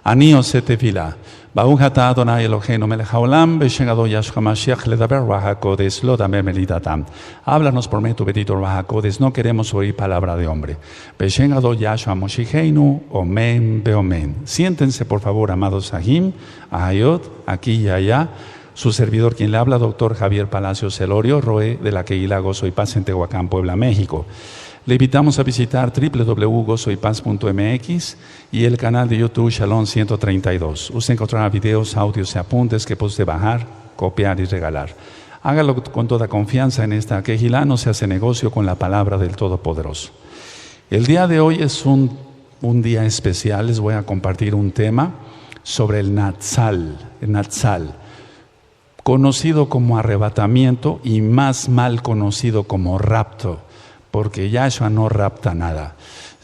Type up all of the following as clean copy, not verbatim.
אני עושה תפילה. ברוך אתה אדוני אלוהינו מלך העולם, בשם גדול ישוע המשיח לדבר רוח הקודש, לא דבר מלידתם. Háblanos por medio tu bendito Ruach HaKodesh, no queremos oír palabra de hombre. Beshem Gadol Yahshua Moshiachenu, Omen Beomen. Siéntense por favor, amados Sahim, Ahayot, aquí y allá. Su servidor quien le habla, doctor Javier Palacios Celorio, Roe de la Kehilá Gozo y Paz en Tehuacán, Puebla, México. Le invitamos a visitar www.gozoypaz.mx y el canal de YouTube Shalom 132. Usted encontrará videos, audios y apuntes que puede bajar, copiar y regalar. Hágalo con toda confianza en esta Kehilá, no se hace negocio con la palabra del Todopoderoso. El día de hoy es un día especial, les voy a compartir un tema sobre el Natsal, conocido como arrebatamiento y más mal conocido como rapto. Porque Yahshua no rapta nada,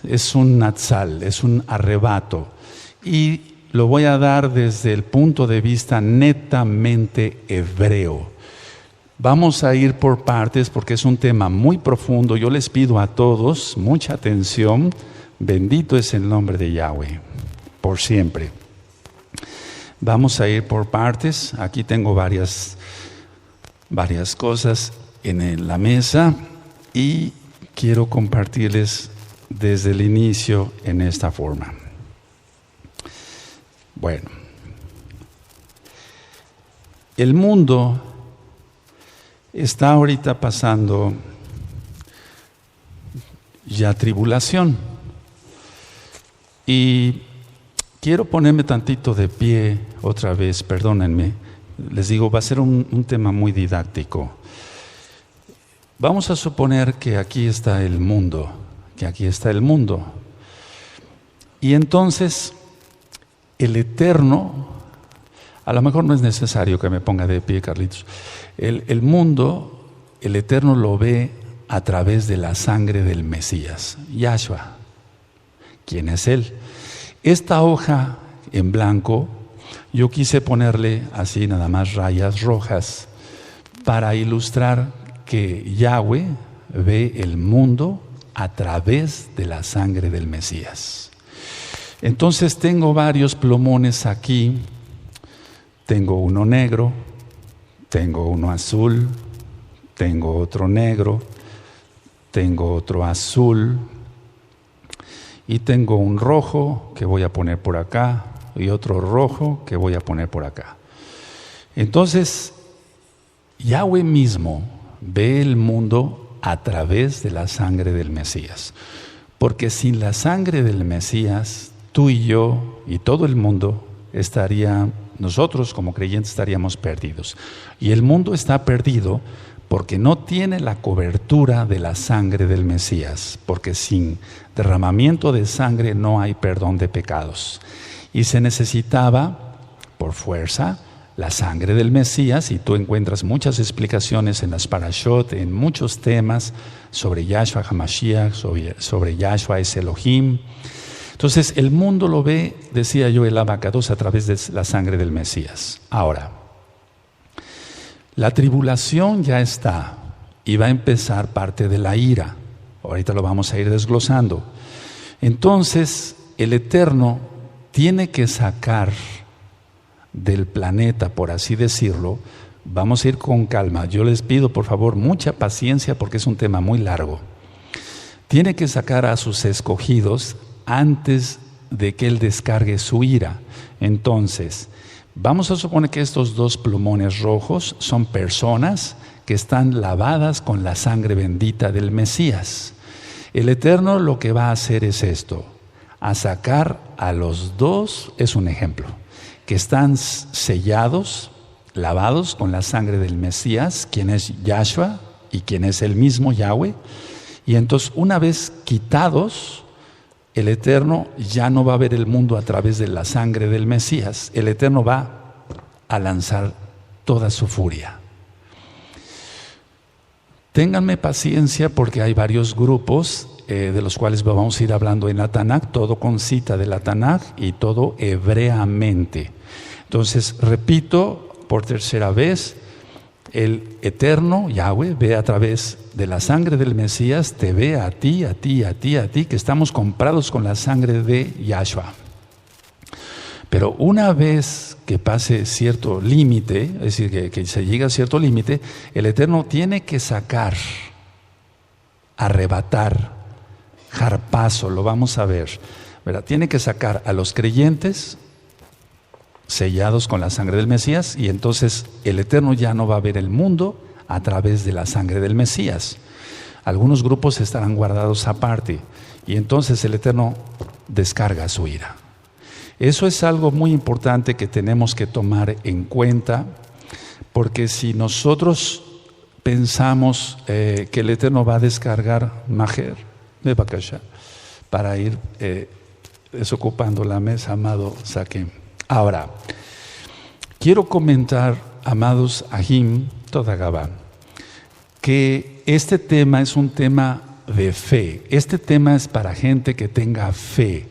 es un natsal, es un arrebato. Y lo voy a dar desde el punto de vista netamente hebreo. Vamos a ir por partes porque es un tema muy profundo. Yo les pido a todos mucha atención. Bendito es el nombre de Yahweh, por siempre. Vamos a ir por partes. Aquí tengo varias cosas en la mesa y quiero compartirles desde el inicio en esta forma. Bueno, el mundo está ahorita pasando ya tribulación y quiero ponerme tantito de pie otra vez, perdónenme, les digo, va a ser un tema muy didáctico. Vamos a suponer que aquí está el mundo, y entonces el Eterno, a lo mejor no es necesario que me ponga de pie, Carlitos, el mundo, el Eterno lo ve a través de la sangre del Mesías, Yahshua. ¿Quién es Él? Esta hoja en blanco, yo quise ponerle así nada más rayas rojas para ilustrar que Yahweh ve el mundo a través de la sangre del Mesías. Entonces tengo varios plumones aquí, tengo uno negro, tengo uno azul, tengo otro negro, tengo otro azul y tengo un rojo que voy a poner por acá y otro rojo que voy a poner por acá. Entonces Yahweh mismo ve el mundo a través de la sangre del Mesías. Porque sin la sangre del Mesías, tú y yo y todo el mundo nosotros como creyentes estaríamos perdidos. Y el mundo está perdido porque no tiene la cobertura de la sangre del Mesías. Porque sin derramamiento de sangre no hay perdón de pecados. Y se necesitaba, por fuerza, la sangre del Mesías, y tú encuentras muchas explicaciones en las Parashot, en muchos temas sobre Yahshua HaMashiach, sobre Yahshua es Elohim. Entonces el mundo lo ve, decía yo, el Abacados a través de la sangre del Mesías. Ahora, la tribulación ya está y va a empezar parte de la ira. Ahorita lo vamos a ir desglosando. Entonces el Eterno tiene que sacar del planeta, por así decirlo. Vamos a ir con calma. Yo les pido por favor mucha paciencia porque es un tema muy largo. Tiene que sacar a sus escogidos antes de que Él descargue su ira. Entonces, vamos a suponer que estos dos plumones rojos son personas que están lavadas con la sangre bendita del Mesías. El Eterno lo que va a hacer es esto, a sacar a los dos, es un ejemplo, que están sellados, lavados con la sangre del Mesías, quien es Yahshua y quien es el mismo Yahweh. Y entonces una vez quitados, el Eterno ya no va a ver el mundo a través de la sangre del Mesías. El Eterno va a lanzar toda su furia. Ténganme paciencia porque hay varios grupos de los cuales vamos a ir hablando en la Tanaj, todo con cita de la Tanaj y todo hebreamente. Entonces, repito por tercera vez, el Eterno, Yahweh, ve a través de la sangre del Mesías, te ve a ti, que estamos comprados con la sangre de Yahshua. Pero una vez que pase cierto límite, es decir, que se llega a cierto límite, el Eterno tiene que sacar, arrebatar, jarpazo, lo vamos a ver, ¿verdad? Tiene que sacar a los creyentes sellados con la sangre del Mesías, y entonces el Eterno ya no va a ver el mundo a través de la sangre del Mesías. Algunos grupos estarán guardados aparte, y entonces el Eterno descarga su ira. Eso es algo muy importante que tenemos que tomar en cuenta, porque si nosotros pensamos que el Eterno va a descargar Majer de Bakasha para ir desocupando la mesa, amado Saquem. Ahora, quiero comentar, amados Ahim Todagabá, que este tema es un tema de fe. Este tema es para gente que tenga fe.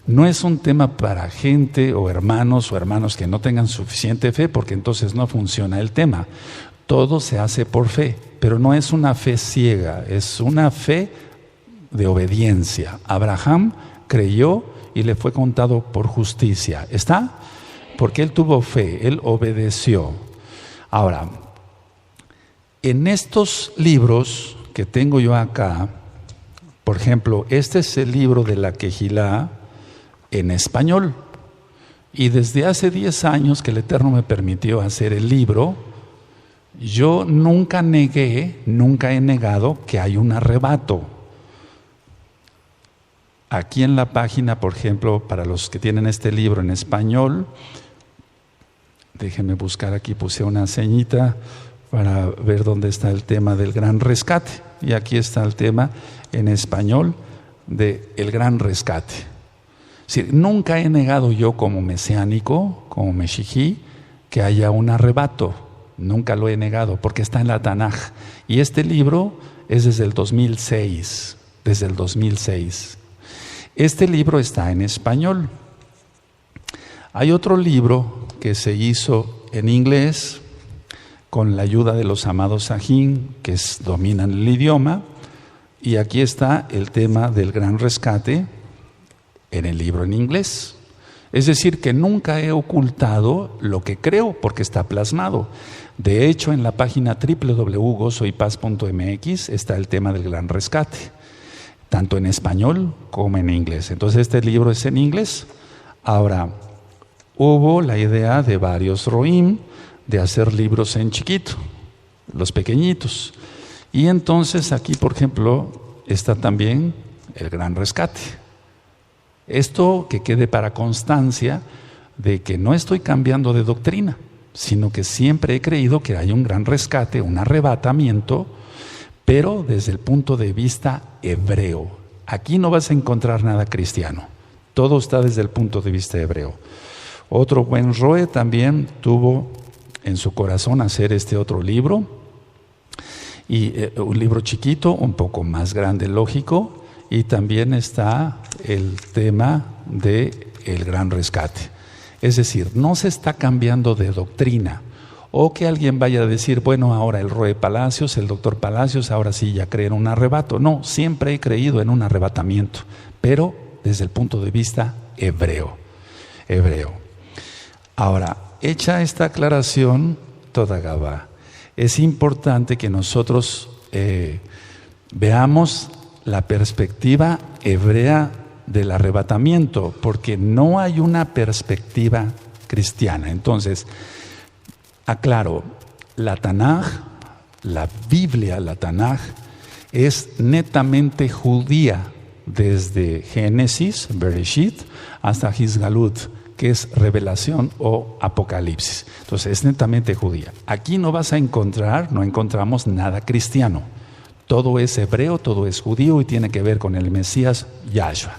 No es un tema para gente o hermanos que no tengan suficiente fe, porque entonces no funciona el tema. Todo se hace por fe, pero no es una fe ciega, es una fe de obediencia. Abraham creyó y le fue contado por justicia. ¿Está? Porque él tuvo fe, él obedeció. Ahora, en estos libros que tengo yo acá, por ejemplo, este es el libro de la Quejilá en español. Y desde hace 10 años que el Eterno me permitió hacer el libro, yo nunca he negado que hay un arrebato. Aquí en la página, por ejemplo, para los que tienen este libro en español, déjenme buscar aquí, puse una ceñita para ver dónde está el tema del gran rescate. Y aquí está el tema en español de el gran rescate. Es decir, nunca he negado yo como mesiánico, como meshijí, que haya un arrebato. Nunca lo he negado, porque está en la Tanaj. Y este libro es desde el 2006. Desde el 2006. Este libro está en español. Hay otro libro que se hizo en inglés con la ayuda de los amados Sajín, que dominan el idioma, y aquí está el tema del gran rescate en el libro en inglés. Es decir, que nunca he ocultado lo que creo, porque está plasmado. De hecho, en la página www.gozoypaz.mx está el tema del gran rescate, tanto en español como en inglés. Entonces este libro es en inglés. Ahora, hubo la idea de varios roim de hacer libros en chiquito, los pequeñitos. Y entonces aquí, por ejemplo, está también el gran rescate. Esto que quede para constancia de que no estoy cambiando de doctrina, sino que siempre he creído que hay un gran rescate, un arrebatamiento, pero desde el punto de vista hebreo. Aquí no vas a encontrar nada cristiano, todo está desde el punto de vista hebreo. Otro buen Roe también tuvo en su corazón hacer este otro libro, y un libro chiquito, un poco más grande, lógico, y también está el tema de el gran rescate. Es decir, no se está cambiando de doctrina, o que alguien vaya a decir, bueno, ahora el Roe Palacios, el doctor Palacios, ahora sí ya cree en un arrebato. No, siempre he creído en un arrebatamiento, pero desde el punto de vista hebreo. Ahora, hecha esta aclaración, Todagabá, es importante que nosotros veamos la perspectiva hebrea del arrebatamiento, porque no hay una perspectiva cristiana. Entonces, aclaro, la Tanaj, la Biblia, la Tanaj, es netamente judía, desde Génesis, Bereshit, hasta Hisgalut, que es revelación o apocalipsis. Entonces es netamente judía. Aquí no encontramos nada cristiano. Todo es hebreo, todo es judío y tiene que ver con el Mesías Yahshua.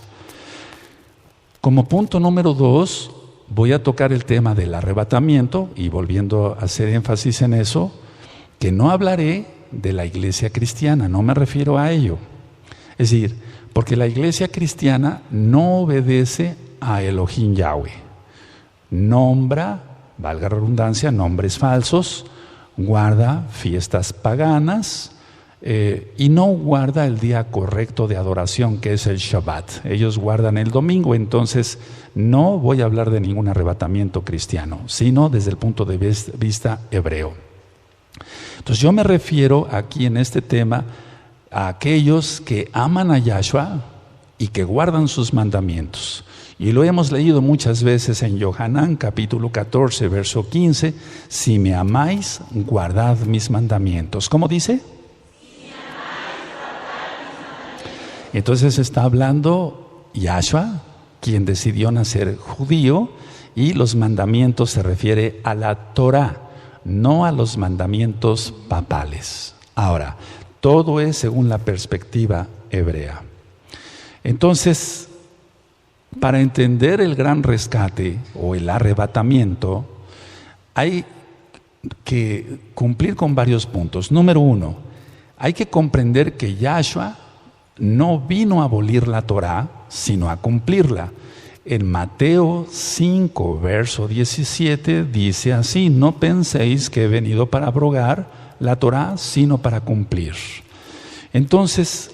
Como punto número 2, voy a tocar el tema del arrebatamiento, y volviendo a hacer énfasis en eso, que no hablaré de la iglesia cristiana, no me refiero a ello. Es decir, porque la iglesia cristiana no obedece a Elohim Yahweh. Nombra, valga la redundancia, nombres falsos, guarda fiestas paganas, y no guarda el día correcto de adoración, que es el Shabbat. Ellos guardan el domingo. Entonces no voy a hablar de ningún arrebatamiento cristiano, sino desde el punto de vista hebreo. Entonces yo me refiero aquí en este tema a aquellos que aman a Yahshua y que guardan sus mandamientos. Y lo hemos leído muchas veces en Yohanan capítulo 14, verso 15. Si me amáis, guardad mis mandamientos. ¿Cómo dice? Entonces está hablando Yahshua, quien decidió nacer judío, y los mandamientos se refiere a la Torah, no a los mandamientos papales. Ahora, todo es según la perspectiva hebrea. Entonces, para entender el gran rescate o el arrebatamiento, hay que cumplir con varios puntos. Número 1, hay que comprender que Yahshua no vino a abolir la Torá, sino a cumplirla. En Mateo 5, verso 17, dice así: no penséis que he venido para abrogar la Torá, sino para cumplir. Entonces,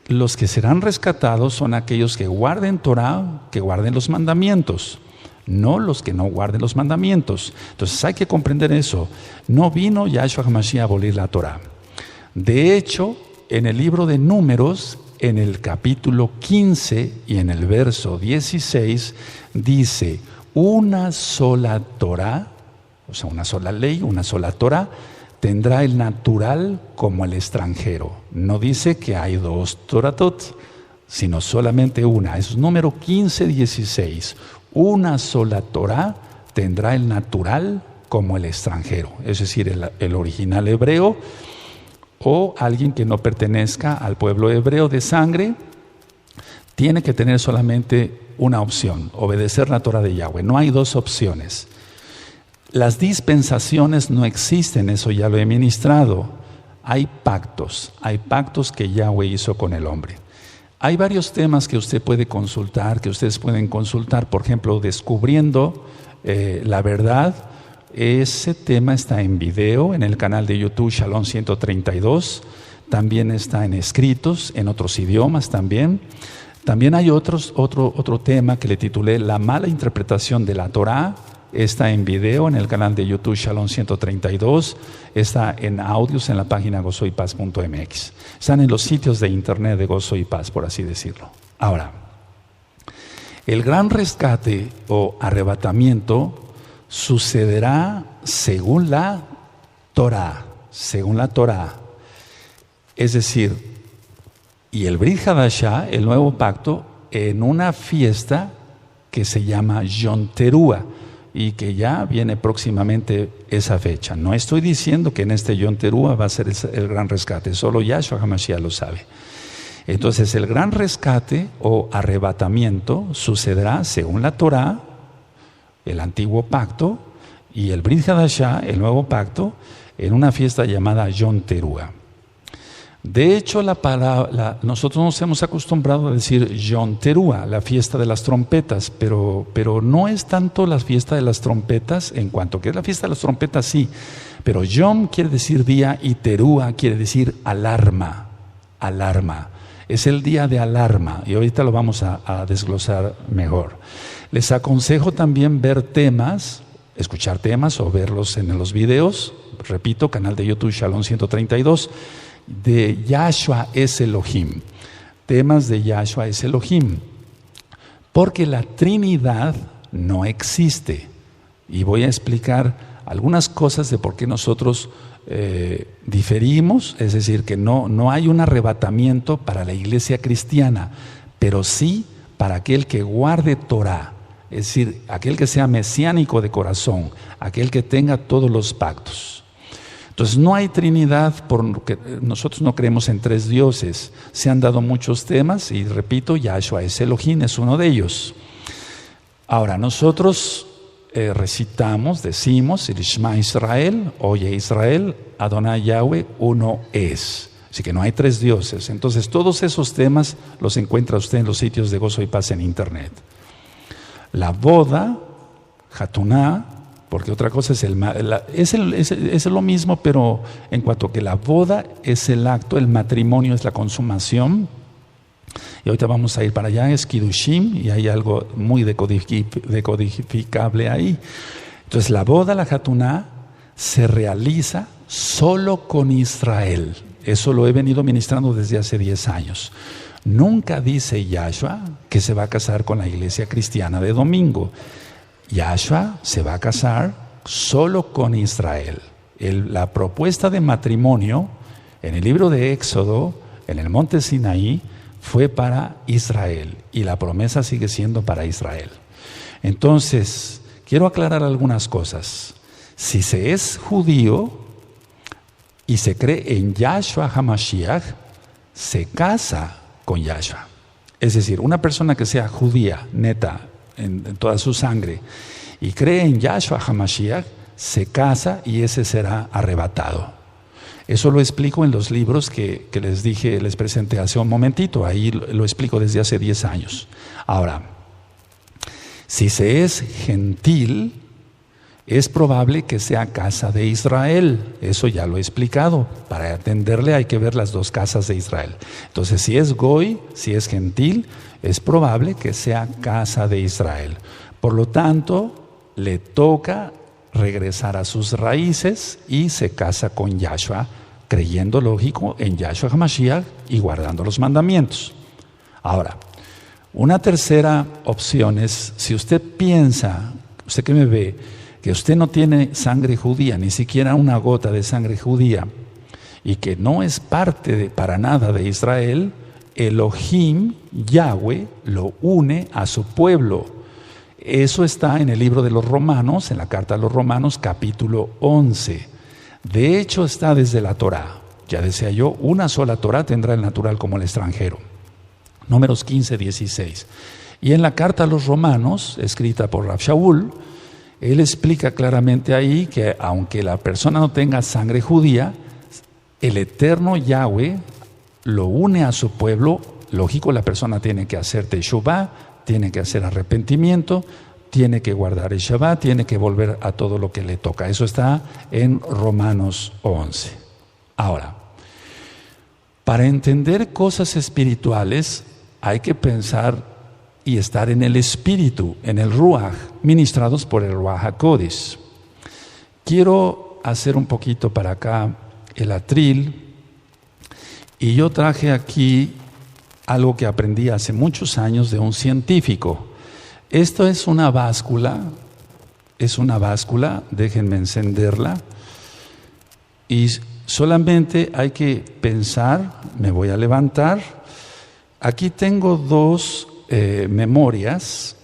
los que serán rescatados son aquellos que guarden Torá, que guarden los mandamientos, no los que no guarden los mandamientos. Entonces hay que comprender eso. No vino Yahshua HaMashiach a abolir la Torá. De hecho, en el libro de Números, en el capítulo 15 y en el verso 16, dice: una sola Torá, o sea, una sola ley, una sola Torá, tendrá el natural como el extranjero. No dice que hay dos Toratot, sino solamente una. Es número 15, 16. Una sola Torá tendrá el natural como el extranjero, es decir, el original hebreo, o alguien que no pertenezca al pueblo hebreo de sangre, tiene que tener solamente una opción: obedecer la Torah de Yahweh. No hay dos opciones. Las dispensaciones no existen, eso ya lo he ministrado. Hay pactos que Yahweh hizo con el hombre. Hay varios temas que usted puede consultar, que ustedes pueden consultar. Por ejemplo, descubriendo la verdad. Ese tema está en video en el canal de YouTube Shalom 132. También está en escritos, en otros idiomas también. También hay otro tema que le titulé La mala interpretación de la Torá. Está en video en el canal de YouTube Shalom 132. Está en audios en la página gozoypaz.mx. Están en los sitios de internet de Gozo y Paz, por así decirlo. Ahora, el gran rescate o arrebatamiento sucederá según la Torá, es decir, y el Brit Hadashah, el nuevo pacto, en una fiesta que se llama Yom Teruah, y que ya viene próximamente esa fecha. No estoy diciendo que en este Yom Teruah va a ser el gran rescate, solo Yahshua HaMashiach lo sabe. Entonces, el gran rescate o arrebatamiento sucederá según la Torá, el antiguo pacto, y el Brit Hadashah, el nuevo pacto, en una fiesta llamada Yom Teruah. De hecho, nosotros nos hemos acostumbrado a decir Yom Teruah, la fiesta de las trompetas, pero no es tanto la fiesta de las trompetas, en cuanto que es la fiesta de las trompetas, sí, pero Yom quiere decir día y Teruah quiere decir alarma. Es el día de alarma, y ahorita lo vamos a desglosar mejor. Les aconsejo también ver temas, escuchar temas o verlos en los videos. Repito, canal de YouTube Shalom 132, de Yahshua es Elohim. Temas de Yahshua es Elohim. Porque la Trinidad no existe. Y voy a explicar algunas cosas de por qué nosotros diferimos, es decir, que no hay un arrebatamiento para la iglesia cristiana, pero sí para aquel que guarde Torah, es decir, aquel que sea mesiánico de corazón, aquel que tenga todos los pactos. Entonces no hay Trinidad, porque nosotros no creemos en tres dioses. Se han dado muchos temas y repito, Yahshua es Elohim, es uno de ellos. Ahora, nosotros decimos el Shema Israel, oye Israel, Adonai Yahweh, uno es. Así que no hay tres dioses. Entonces todos esos temas los encuentra usted en los sitios de Gozo y Paz en internet. La boda, Hatuná, porque otra cosa es lo mismo, pero en cuanto que la boda es el acto, el matrimonio es la consumación. Y ahorita vamos a ir para allá, es Kiddushim, y hay algo muy decodificable ahí. Entonces la boda, la Hatuná, se realiza solo con Israel. Eso lo he venido ministrando desde hace 10 años. Nunca dice Yahshua que se va a casar con la iglesia cristiana de domingo. Yahshua se va a casar solo con Israel. La propuesta de matrimonio en el libro de Éxodo, en el monte Sinaí, fue para Israel y la promesa sigue siendo para Israel. Entonces, quiero aclarar algunas cosas. Si se es judío y se cree en Yahshua HaMashiach, se casa con Yahshua. Es decir, una persona que sea judía, neta, en toda su sangre, y cree en Yahshua HaMashiach, se casa y ese será arrebatado. Eso lo explico en los libros que les dije, les presenté hace un momentito. Ahí lo explico desde hace 10 años. Ahora, si se es gentil, es probable que sea casa de Israel. Eso ya lo he explicado. Para atenderle hay que ver las dos casas de Israel. Entonces, si es goy, si es gentil, es probable que sea casa de Israel. Por lo tanto, le toca regresar a sus raíces y se casa con Yahshua, creyendo, lógico, en Yahshua HaMashiach y guardando los mandamientos. Ahora, una tercera opción es, si usted piensa, usted que me ve, que usted no tiene sangre judía, ni siquiera una gota de sangre judía, y que no es parte para nada de Israel, Elohim, Yahweh, lo une a su pueblo. Eso está en el libro de los Romanos, en la carta a los Romanos, capítulo 11. De hecho, está desde la Torá. Ya decía yo, una sola Torá tendrá el natural como el extranjero. Números 15, 16. Y en la carta a los Romanos, escrita por Rav Shaul, él explica claramente ahí que aunque la persona no tenga sangre judía, el eterno Yahweh lo une a su pueblo. Lógico, la persona tiene que hacer teshuvá, tiene que hacer arrepentimiento, tiene que guardar el Shabbat, tiene que volver a todo lo que le toca. Eso está en Romanos 11. Ahora, para entender cosas espirituales hay que pensar y estar en el espíritu, en el Ruach, ministrados por el Ruach HaKodesh. Quiero hacer un poquito para acá el atril, y yo traje aquí algo que aprendí hace muchos años de un científico. Esto es una báscula, déjenme encenderla, y solamente hay que pensar, me voy a levantar. Aquí tengo dos memorias.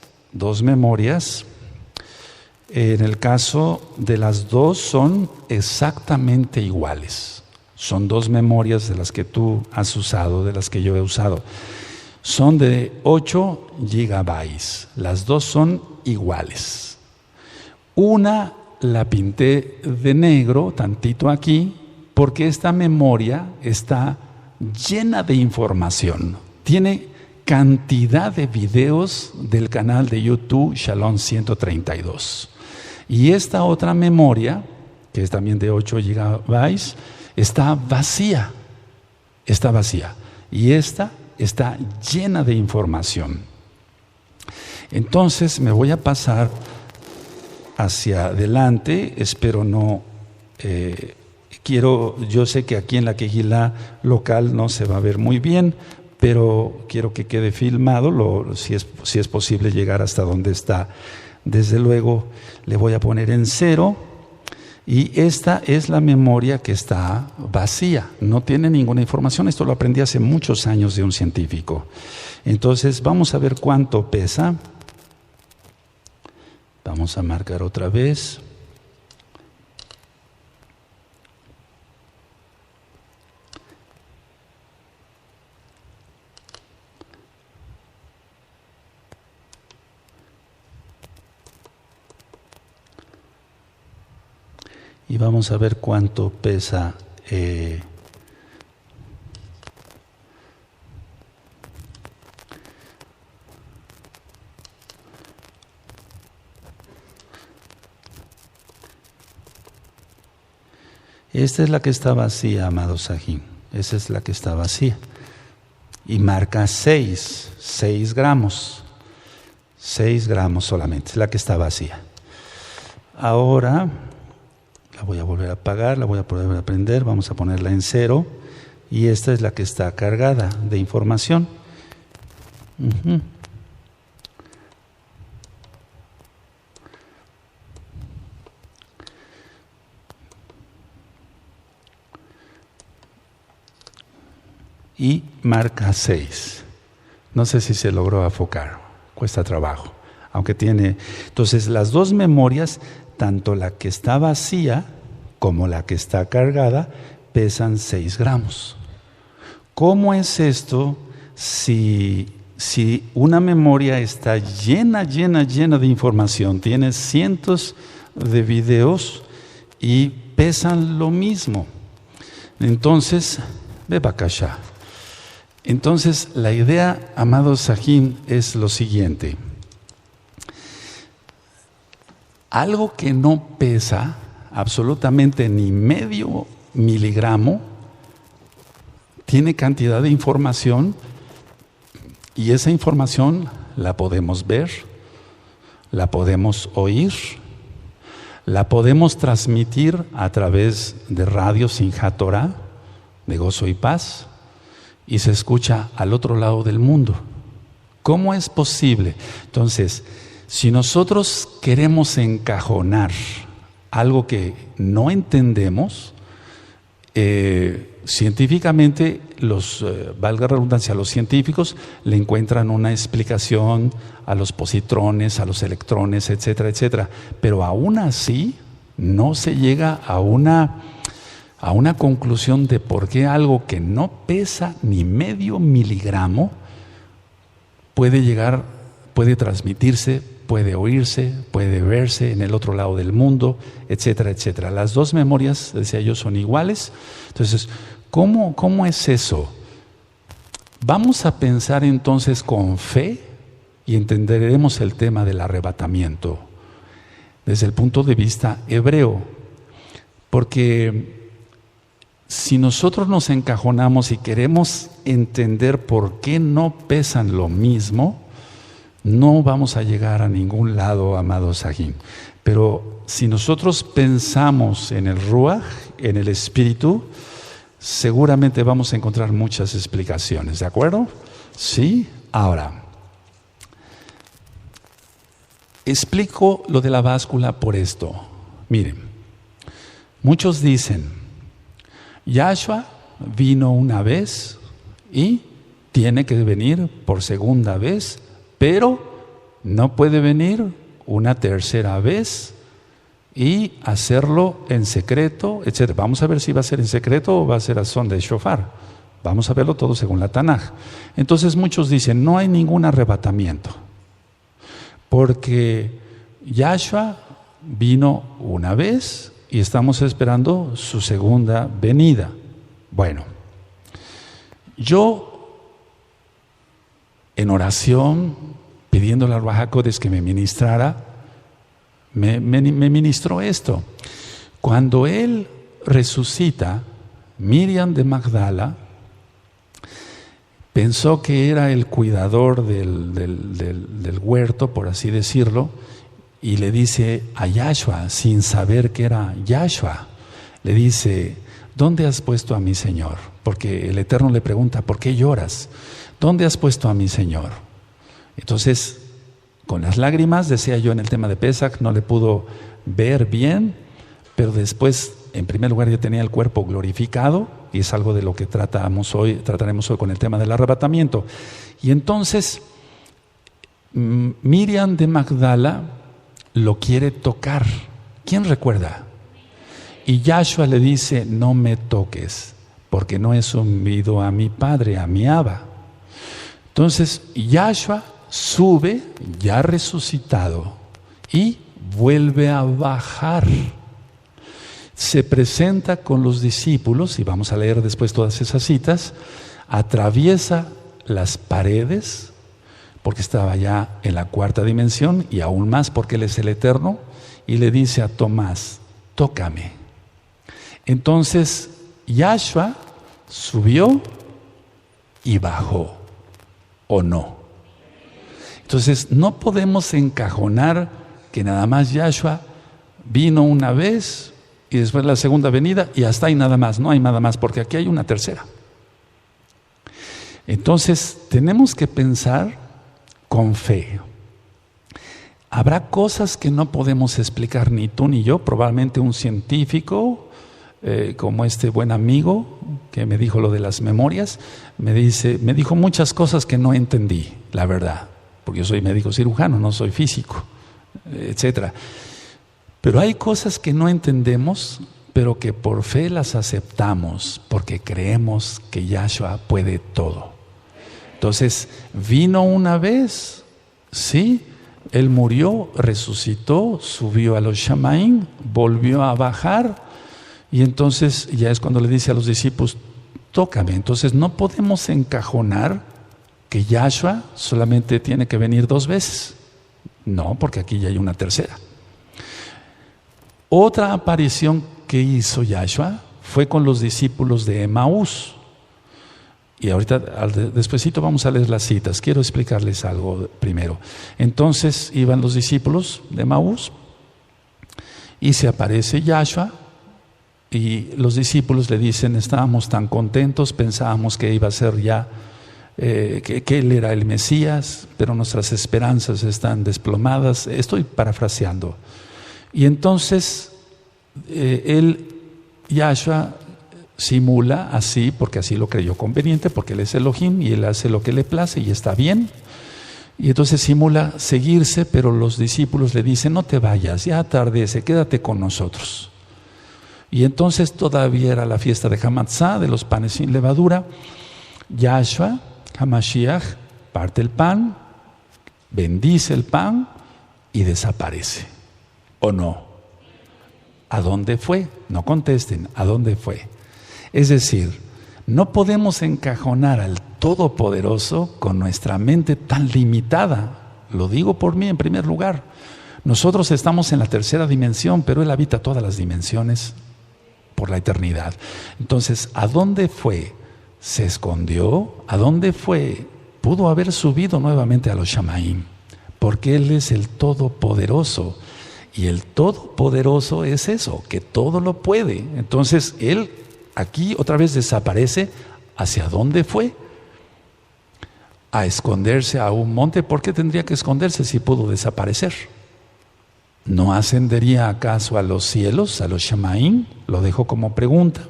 En el caso de las dos son exactamente iguales. Son dos memorias de las que tú has usado, de las que yo he usado. Son de 8 gigabytes. Las dos son iguales. Una la pinté de negro, tantito aquí, porque esta memoria está llena de información. Tiene cantidad de videos del canal de YouTube Shalom 132. Y esta otra memoria, que es también de 8 gigabytes, está vacía. Y esta está llena de información. Entonces me voy a pasar hacia adelante. Espero no... yo sé que aquí en la Kehilá local no se va a ver muy bien, pero quiero que quede filmado, si es posible llegar hasta donde está. Desde luego le voy a poner en 0. Y esta es la memoria que está vacía, no tiene ninguna información. Esto lo aprendí hace muchos años de un científico. Entonces vamos a ver cuánto pesa. Vamos a marcar otra vez. Y vamos a ver cuánto pesa Esta es la que está vacía, amado Sajín. Esa es la que está vacía. Y marca 6 gramos. 6 gramos solamente, es la que está vacía. Ahora la voy a volver a apagar, la voy a volver a prender, vamos a ponerla en 0. Y esta es la que está cargada de información. Y marca 6. No sé si se logró enfocar, cuesta trabajo. Aunque tiene. Entonces, las dos memorias, tanto la que está vacía como la que está cargada, pesan 6 gramos. ¿Cómo es esto si una memoria está llena de información, tiene cientos de videos y pesan lo mismo? Entonces, Bebakasha. Entonces, la idea, amado Sajín, es lo siguiente. Algo que no pesa absolutamente ni medio miligramo, tiene cantidad de información y esa información la podemos ver, la podemos oír, la podemos transmitir a través de radio Simchat Torah, de Gozo y Paz, y se escucha al otro lado del mundo. ¿Cómo es posible? Entonces, si nosotros queremos encajonar algo que no entendemos, científicamente, valga la redundancia, los científicos le encuentran una explicación a los positrones, a los electrones, etcétera, etcétera. Pero aún así no se llega a una conclusión de por qué algo que no pesa ni medio miligramo puede transmitirse, puede oírse, puede verse en el otro lado del mundo, etcétera, etcétera. Las dos memorias, decía yo, son iguales. Entonces, ¿cómo es eso? Vamos a pensar entonces con fe y entenderemos el tema del arrebatamiento desde el punto de vista hebreo. Porque si nosotros nos encajonamos y queremos entender por qué no pesan lo mismo, no vamos a llegar a ningún lado, amado Sajín. Pero si nosotros pensamos en el Ruach, en el Espíritu, seguramente vamos a encontrar muchas explicaciones, ¿de acuerdo? Sí. Ahora, explico lo de la báscula por esto. Miren, muchos dicen, Yahshua vino una vez y tiene que venir por segunda vez, pero no puede venir una tercera vez y hacerlo en secreto, etc. Vamos a ver si va a ser en secreto o va a ser a son de shofar. Vamos a verlo todo según la Tanaj. Entonces muchos dicen, no hay ningún arrebatamiento, porque Yahshua vino una vez y estamos esperando su segunda venida. Bueno, yo en oración, pidiéndole al Ruach HaKodesh que me ministrara, me ministró esto. Cuando él resucita, Miriam de Magdala pensó que era el cuidador del huerto, por así decirlo, y le dice a Yahshua, sin saber que era Yahshua, le dice, ¿dónde has puesto a mi Señor? Porque el Eterno le pregunta, ¿por qué lloras? ¿Dónde has puesto a mi Señor? Entonces, con las lágrimas, decía yo en el tema de Pesach, no le pudo ver bien, pero después, en primer lugar, ya tenía el cuerpo glorificado, y es algo de lo que trataremos hoy con el tema del arrebatamiento. Y entonces, Miriam de Magdala lo quiere tocar. ¿Quién recuerda? Y Yahshua le dice, no me toques, porque no he subido a mi Padre, a mi Abba. Entonces, Yahshua sube, ya resucitado, y vuelve a bajar. Se presenta con los discípulos, y vamos a leer después todas esas citas, atraviesa las paredes, porque estaba ya en la cuarta dimensión, y aún más porque Él es el Eterno, y le dice a Tomás, tócame. Entonces, Yahshua subió y bajó, ¿o no? Entonces, no podemos encajonar que nada más Yahshua vino una vez y después la segunda venida y hasta ahí nada más. No hay nada más, porque aquí hay una tercera. Entonces, tenemos que pensar con fe. Habrá cosas que no podemos explicar ni tú ni yo. Probablemente un científico, como este buen amigo que me dijo lo de las memorias, me dijo muchas cosas que no entendí, la verdad, porque yo soy médico cirujano, no soy físico, etcétera. Pero hay cosas que no entendemos, pero que por fe las aceptamos, porque creemos que Yahshua puede todo. Entonces, vino una vez, sí, Él murió, resucitó, subió a los Shamaim, volvió a bajar, y entonces ya es cuando le dice a los discípulos, tócame. Entonces no podemos encajonar que Yahshua solamente tiene que venir 2 veces. No, porque aquí ya hay una tercera. Otra aparición que hizo Yahshua fue con los discípulos de Emaús. Y ahorita, despuesito vamos a leer las citas. Quiero explicarles algo primero. Entonces iban los discípulos de Emaús y se aparece Yahshua y los discípulos le dicen, estábamos tan contentos, pensábamos que iba a ser ya, que Él era el Mesías, pero nuestras esperanzas están desplomadas. Estoy parafraseando. Y entonces Yahshua simula así, porque así lo creyó conveniente, porque Él es Elohim y Él hace lo que le place y está bien. Y entonces simula seguirse, pero los discípulos le dicen, no te vayas, ya atardece, quédate con nosotros. Y entonces todavía era la fiesta de Hamatzá, de los panes sin levadura. Yahshua, Hamashiach, parte el pan, bendice el pan y desaparece. ¿O no? ¿A dónde fue? No contesten, ¿a dónde fue? Es decir, no podemos encajonar al Todopoderoso con nuestra mente tan limitada. Lo digo por mí en primer lugar. Nosotros estamos en la tercera dimensión, pero Él habita todas las dimensiones por la eternidad. Entonces, ¿a dónde fue? ¿Se escondió? ¿A dónde fue? Pudo haber subido nuevamente a los Shamaim, porque Él es el Todopoderoso. Y el Todopoderoso es eso, que todo lo puede. Entonces, Él aquí otra vez desaparece. ¿Hacia dónde fue? A esconderse a un monte. ¿Por qué tendría que esconderse si pudo desaparecer? ¿No ascendería acaso a los cielos, a los Shamaim? Lo dejo como pregunta.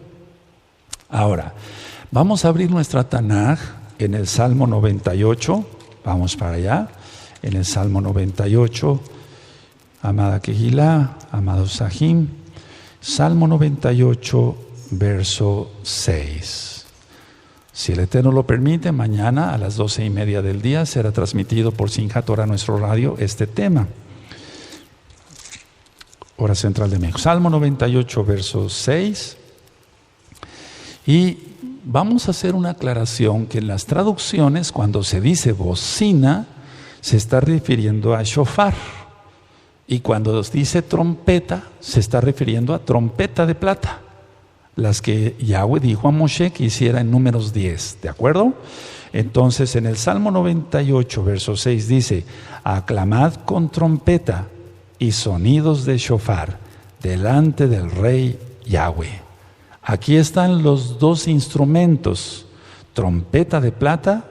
Ahora, vamos a abrir nuestra Tanaj en el Salmo 98. Vamos para allá. En el Salmo 98, amada Kehilá, amados Sahim, Salmo 98, verso 6. Si el Eterno lo permite, mañana a las 12:30 del día será transmitido por Simchat Torah, nuestro radio, este tema. Hora central de México. Salmo 98, verso 6. Y vamos a hacer una aclaración que en las traducciones, cuando se dice bocina, se está refiriendo a shofar. Y cuando dice trompeta, se está refiriendo a trompeta de plata. Las que Yahweh dijo a Moshe que hiciera en Números 10, ¿de acuerdo? Entonces en el Salmo 98, verso 6 dice, aclamad con trompeta y sonidos de shofar delante del Rey Yahweh. Aquí están los 2 instrumentos, trompeta de plata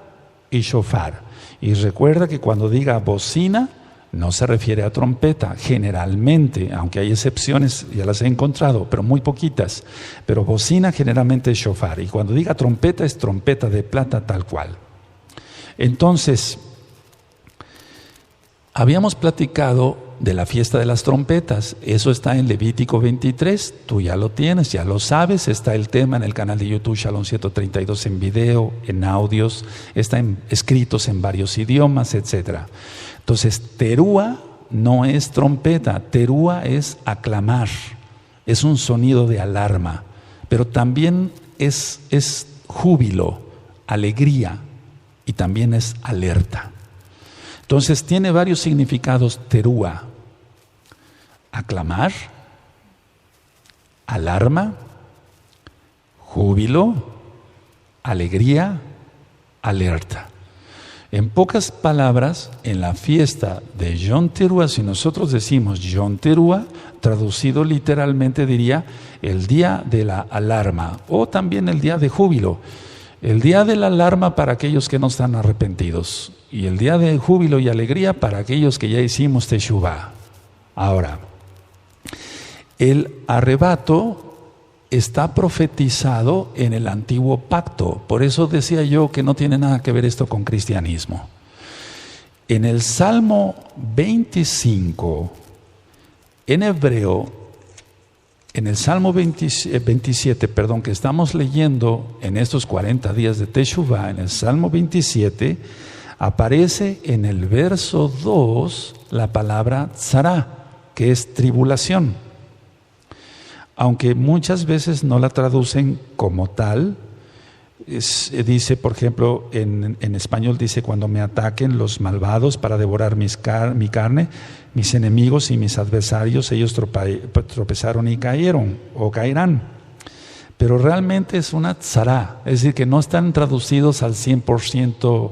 y shofar. Y recuerda que cuando diga bocina, no se refiere a trompeta, generalmente, aunque hay excepciones, ya las he encontrado, pero muy poquitas. Pero bocina generalmente es shofar. Y cuando diga trompeta, es trompeta de plata tal cual. Entonces, habíamos platicado de la fiesta de las trompetas. Eso está en Levítico 23. Tú ya lo tienes, ya lo sabes. Está el tema en el canal de YouTube Shalom 132 en video, en audios. Están escritos en varios idiomas, etc. Entonces, terúa no es trompeta. Terúa es aclamar. Es un sonido de alarma. Pero también es júbilo, alegría. Y también es alerta. Entonces tiene varios significados terúa: aclamar, alarma, júbilo, alegría, alerta. En pocas palabras, en la fiesta de Yom Teruah, si nosotros decimos Yom Teruah, traducido literalmente diría el día de la alarma o también el día de júbilo. El día de la alarma para aquellos que no están arrepentidos y el día de júbilo y alegría para aquellos que ya hicimos Teshuvah. Ahora, el arrebato está profetizado en el antiguo pacto. Por eso decía yo que no tiene nada que ver esto con cristianismo. En el Salmo 25, en hebreo, en el Salmo 27, que estamos leyendo en estos 40 días de Teshuvah, en el Salmo 27, aparece en el verso 2 la palabra tzara, que es tribulación. Aunque muchas veces no la traducen como tal, dice, por ejemplo, en español dice, cuando me ataquen los malvados para devorar mi carne, mis enemigos y mis adversarios, ellos tropezaron y cayeron o caerán. Pero realmente es una tzara, es decir, que no están traducidos al 100%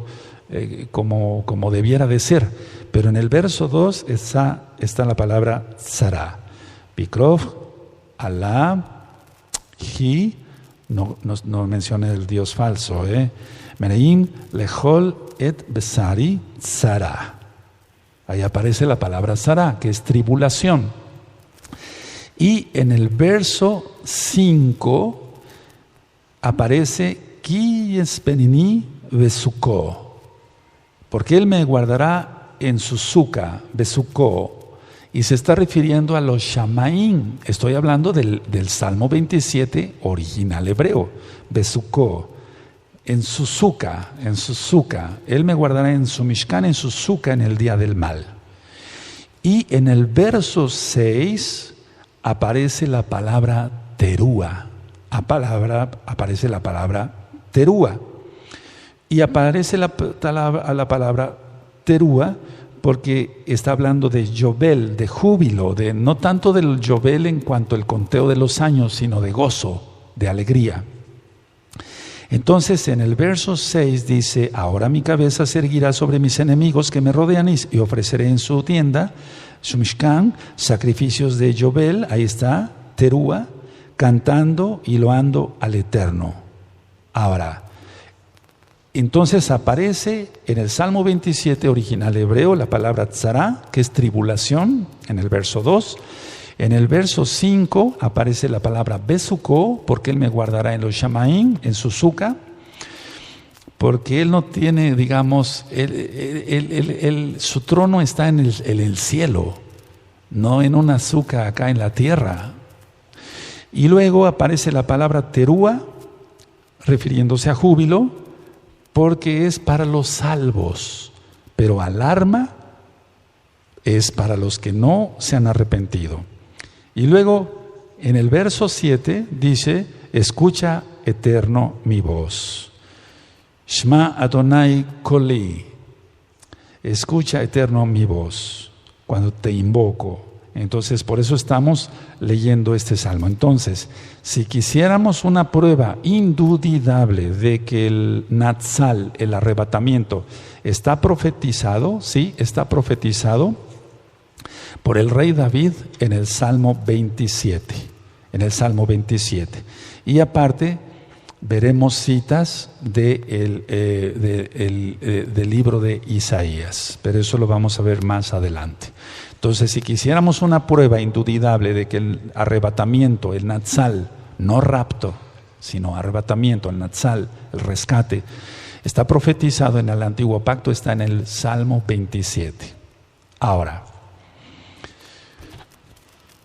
como debiera de ser. Pero en el verso 2 está la palabra tzara. Bikrov, Alá, Hi, no menciona el Dios falso, Mereim, Lechol, Et, Besari, Tzara. Ahí aparece la palabra Tzara, que es tribulación. Y en el verso 5 aparece Ki Yespenini Besuko, porque Él me guardará en su suca, Besuko. Y se está refiriendo a los Shamaim. Estoy hablando del Salmo 27 original hebreo. Besuko, en su suca. Él me guardará en su Mishkan, en su suca, en el día del mal. Y en el verso 6 aparece la palabra Teruah. Aparece la palabra Teruah. Y aparece la palabra Teruah porque está hablando de Yobel, de júbilo, no tanto del Yobel en cuanto al conteo de los años, sino de gozo, de alegría. Entonces en el verso 6 dice, ahora mi cabeza se erguirá sobre mis enemigos que me rodean y ofreceré en su tienda, su Mishkan, sacrificios de Yobel, ahí está, Teruah, cantando y loando al Eterno. Ahora, entonces aparece en el Salmo 27 original hebreo la palabra tzara, que es tribulación, en el verso 2. En el verso 5 aparece la palabra besuko, porque Él me guardará en los shamaim, en su suca, porque Él no tiene, digamos, su trono está en el cielo, no en una suca acá en la tierra. Y luego aparece la palabra teruah, refiriéndose a júbilo, porque es para los salvos, pero alarma es para los que no se han arrepentido. Y luego en el verso 7 dice, escucha Eterno mi voz. Shma Adonai Koli. Escucha Eterno mi voz cuando te invoco. Entonces, por eso estamos leyendo este salmo. Entonces, si quisiéramos una prueba indudable de que el Natsal, el arrebatamiento, está profetizado, sí, está profetizado por el rey David en el Salmo 27. En el Salmo 27. Y aparte, veremos citas del libro de Isaías, pero eso lo vamos a ver más adelante. Entonces, si quisiéramos una prueba indudable de que el arrebatamiento, el Natsal, no rapto, sino arrebatamiento, el Natsal, el rescate, está profetizado en el Antiguo Pacto, está en el Salmo 27. Ahora,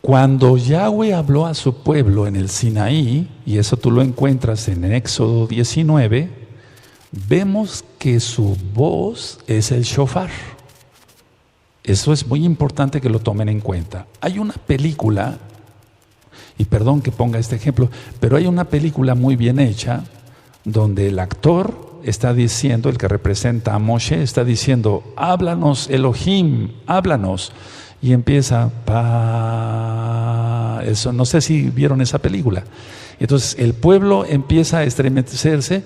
cuando Yahweh habló a su pueblo en el Sinaí, y eso tú lo encuentras en Éxodo 19, vemos que su voz es el shofar. Eso es muy importante que lo tomen en cuenta. Hay una película, y perdón que ponga este ejemplo, pero hay una película muy bien hecha donde el actor está diciendo, el que representa a Moshe, está diciendo, háblanos Elohim, háblanos. Y empieza, Eso, no sé si vieron esa película. Entonces el pueblo empieza a estremecerse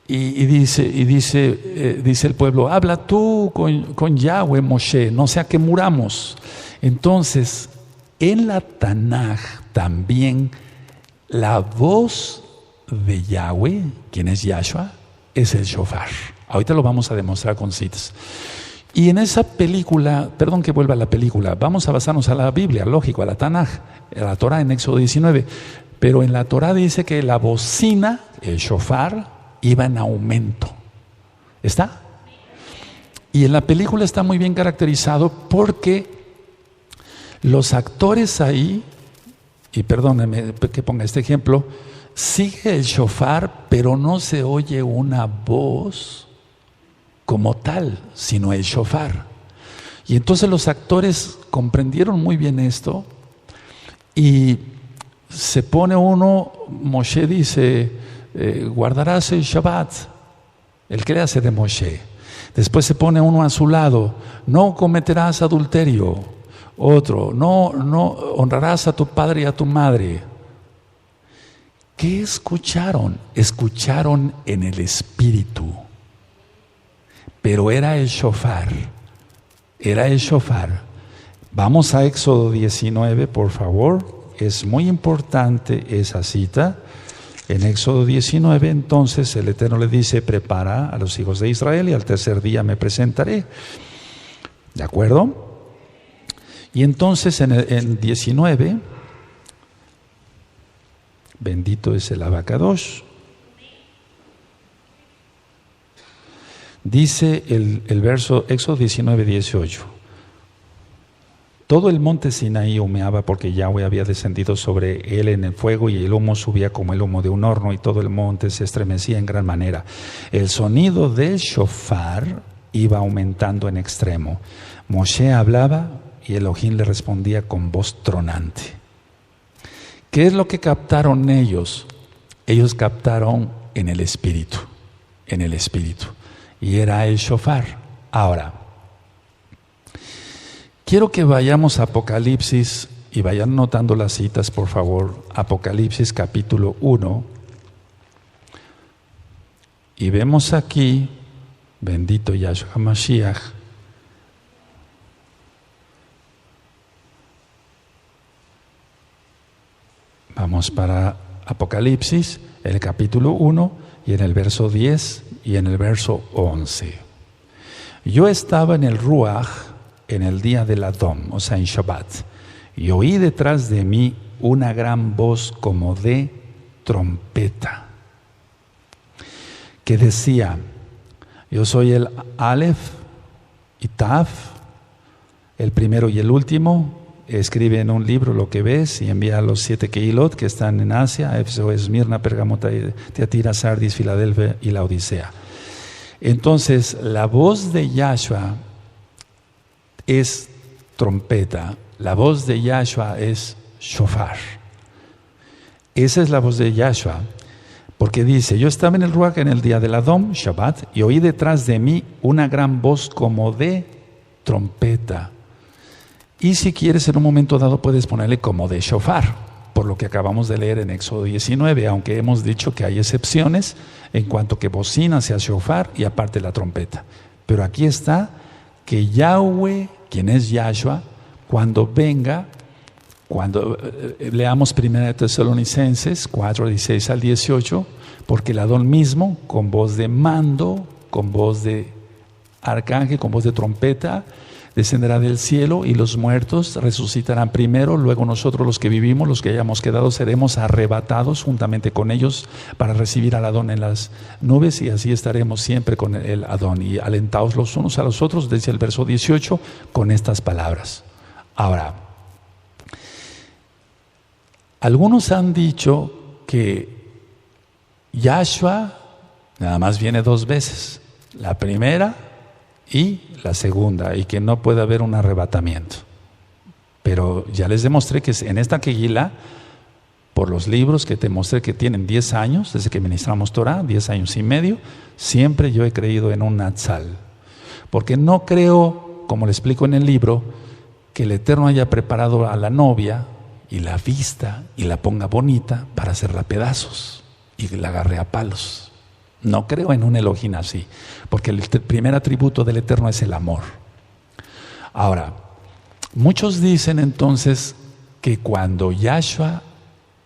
y dice el pueblo: habla tú con Yahweh, Moshe, no sea que muramos. Entonces, en la Tanaj también la voz de Yahweh, quien es Yahshua, es el shofar. Ahorita lo vamos a demostrar con citas. Y en esa película, perdón que vuelva a la película, vamos a basarnos a la Biblia, lógico, a la Tanaj, a la Torah en Éxodo 19. Pero en la Torah dice que la bocina, el shofar, iba en aumento. ¿Está? Y en la película está muy bien caracterizado porque los actores ahí, y perdónenme que ponga este ejemplo, sigue el shofar, pero no se oye una voz como tal, sino el shofar. Y entonces los actores comprendieron muy bien esto y se pone uno, Moshe dice, guardarás el Shabbat, el que le hace de Moshe. Después se pone uno a su lado, no cometerás adulterio. Otro, no honrarás a tu padre y a tu madre. ¿Qué escucharon? Escucharon en el espíritu. Pero era el shofar. Era el shofar. Vamos a Éxodo 19, por favor. Es muy importante esa cita. En Éxodo 19, entonces, el Eterno le dice: prepara a los hijos de Israel y al tercer día me presentaré. ¿De acuerdo? Y entonces en 19, bendito es el Abacadosh, dice el verso Éxodo 19, 18. Todo el monte Sinaí humeaba porque Yahweh había descendido sobre él en el fuego y el humo subía como el humo de un horno y todo el monte se estremecía en gran manera. El sonido del shofar iba aumentando en extremo. Moshe hablaba y Elohim le respondía con voz tronante. ¿Qué es lo que captaron ellos? Ellos captaron en el espíritu, y era el shofar. Ahora, quiero que vayamos a Apocalipsis y vayan notando las citas, por favor. Apocalipsis capítulo 1. Y vemos aquí, bendito Yahshua Mashiach, vamos para Apocalipsis, el capítulo 1, y en el verso 10 y en el verso 11. Yo estaba en el Ruach en el día del Adón, o sea, en Shabbat, y oí detrás de mí una gran voz como de trompeta, que decía: yo soy el Aleph y Taf, el primero y el último. Escribe en un libro lo que ves y envía a los 7 Kehilot que están en Asia: Éfeso, Esmirna, Pérgamo, Tiatira, Sardis, Filadelfia y la Odisea. Entonces, la voz de Yahshua es trompeta, la voz de Yahshua es shofar. Esa es la voz de Yahshua, porque dice: yo estaba en el Ruach en el día del Adón, Shabbat, y oí detrás de mí una gran voz como de trompeta. Y si quieres, en un momento dado puedes ponerle como de shofar, por lo que acabamos de leer en Éxodo 19, aunque hemos dicho que hay excepciones en cuanto que bocina sea shofar y aparte la trompeta. Pero aquí está que Yahweh, quien es Yahshua, cuando venga, cuando leamos 1 Tesalonicenses 4, 16 al 18, porque el Adón mismo, con voz de mando, con voz de arcángel, con voz de trompeta, descenderá del cielo y los muertos resucitarán primero, luego nosotros los que vivimos, los que hayamos quedado, seremos arrebatados juntamente con ellos para recibir al Adón en las nubes, y así estaremos siempre con el Adón y alentados los unos a los otros, desde el verso 18, con estas palabras. Ahora, algunos han dicho que Yahshua nada más viene 2 veces, la primera y la segunda, y que no puede haber un arrebatamiento. Pero ya les demostré que en esta Kehilá, por los libros que te mostré que tienen 10 años, desde que ministramos Torah, 10 años y medio, siempre yo he creído en un Natsal. Porque no creo, como le explico en el libro, que el Eterno haya preparado a la novia y la vista y la ponga bonita para hacerla pedazos y la agarre a palos. No creo en un Elohim así, porque el primer atributo del Eterno es el amor. Ahora, muchos dicen entonces que cuando Yahshua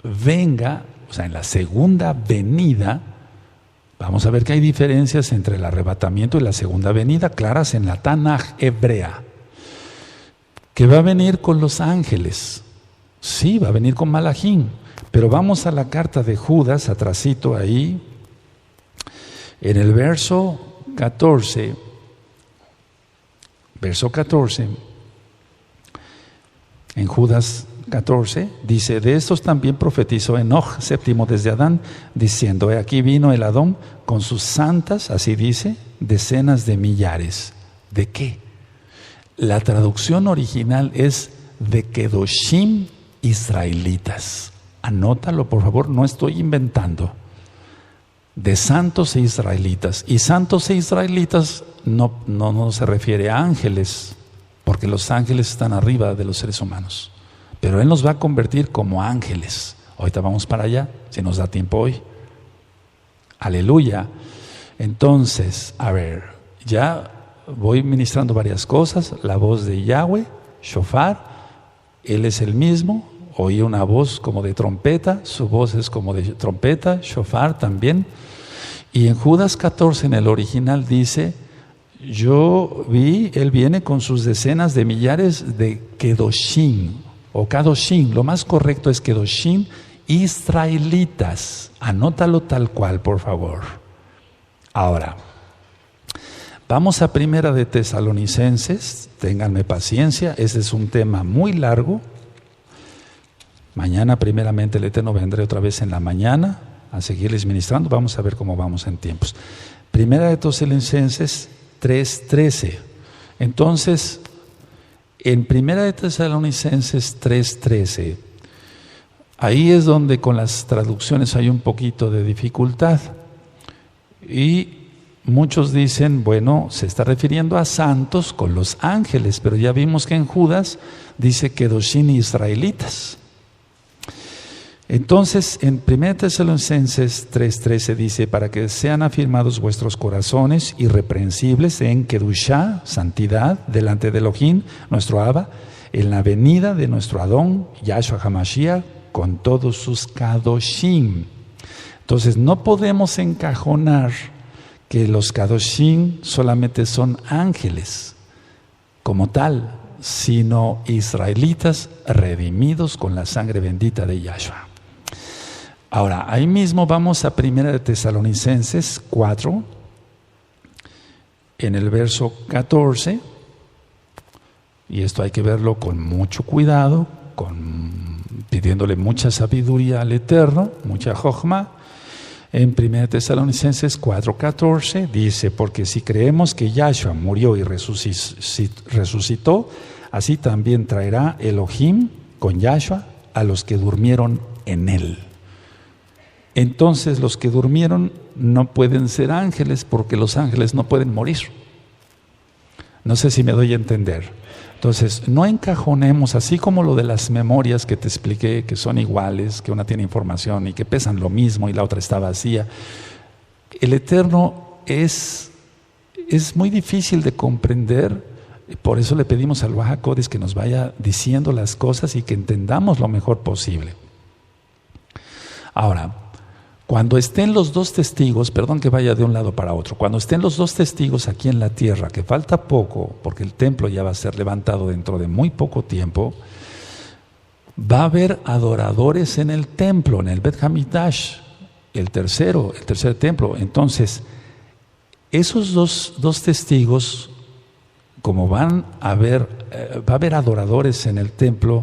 venga, o sea, en la segunda venida, vamos a ver que hay diferencias entre el arrebatamiento y la segunda venida, claras en la Tanaj hebrea, que va a venir con los ángeles. Sí, va a venir con Malachim, pero vamos a la carta de Judas, atrasito ahí, en el verso 14, en Judas 14, dice: de estos también profetizó Enoch, séptimo desde Adán, diciendo: he aquí vino el Adón con sus santas, así dice, decenas de millares. ¿De qué? La traducción original es de Kedoshim israelitas. Anótalo, por favor, no estoy inventando. De santos e israelitas. Y santos e israelitas no se refiere a ángeles, porque los ángeles están arriba de los seres humanos. Pero Él nos va a convertir como ángeles. Ahorita vamos para allá, si nos da tiempo hoy. Aleluya. Entonces, a ver, ya voy ministrando varias cosas. La voz de Yahweh, shofar, Él es el mismo. Oí una voz como de trompeta, su voz es como de trompeta, shofar también. Y en Judas 14, en el original, dice: yo vi, Él viene con sus decenas de millares de Kedoshim, o Kadoshim, lo más correcto es Kedoshim israelitas. Anótalo tal cual, por favor. Ahora, vamos a Primera de Tesalonicenses, ténganme paciencia, ese es un tema muy largo. Mañana, primeramente, el Eterno vendré otra vez en la mañana a seguirles ministrando. Vamos a ver cómo vamos en tiempos. Primera de Tesalonicenses 3:13. Entonces, en Primera de Tesalonicenses 3:13, ahí es donde con las traducciones hay un poquito de dificultad. Y muchos dicen, bueno, se está refiriendo a santos con los ángeles, pero ya vimos que en Judas dice Kedoshim israelitas. Entonces, en 1 Tesalonicenses 3:13 dice: para que sean afirmados vuestros corazones irreprensibles en Kedushá, santidad, delante de Elohim, nuestro Abba, en la venida de nuestro Adón, Yahshua HaMashiach, con todos sus Kadoshim. Entonces, no podemos encajonar que los Kadoshim solamente son ángeles, como tal, sino israelitas redimidos con la sangre bendita de Yahshua. Ahora, ahí mismo vamos a 1 Tesalonicenses 4, en el verso 14, y esto hay que verlo con mucho cuidado, pidiéndole mucha sabiduría al Eterno, mucha jochma. En 1 Tesalonicenses 4:14 dice: porque si creemos que Yahshua murió y resucitó, así también traerá Elohim con Yahshua a los que durmieron en él. Entonces los que durmieron no pueden ser ángeles, porque los ángeles no pueden morir. No sé si me doy a entender. Entonces, no encajonemos, así como lo de las memorias que te expliqué, que son iguales, que una tiene información y que pesan lo mismo y la otra está vacía. El Eterno es muy difícil de comprender, por eso le pedimos al Ruach HaKodesh que nos vaya diciendo las cosas y que entendamos lo mejor posible. Ahora, cuando estén los dos testigos, perdón que vaya de un lado para otro, cuando estén los dos testigos aquí en la tierra, que falta poco, porque el templo ya va a ser levantado dentro de muy poco tiempo, va a haber adoradores en el templo, en el Bet Hamikdash, el tercer templo. Entonces, esos dos testigos, como va a haber adoradores en el templo,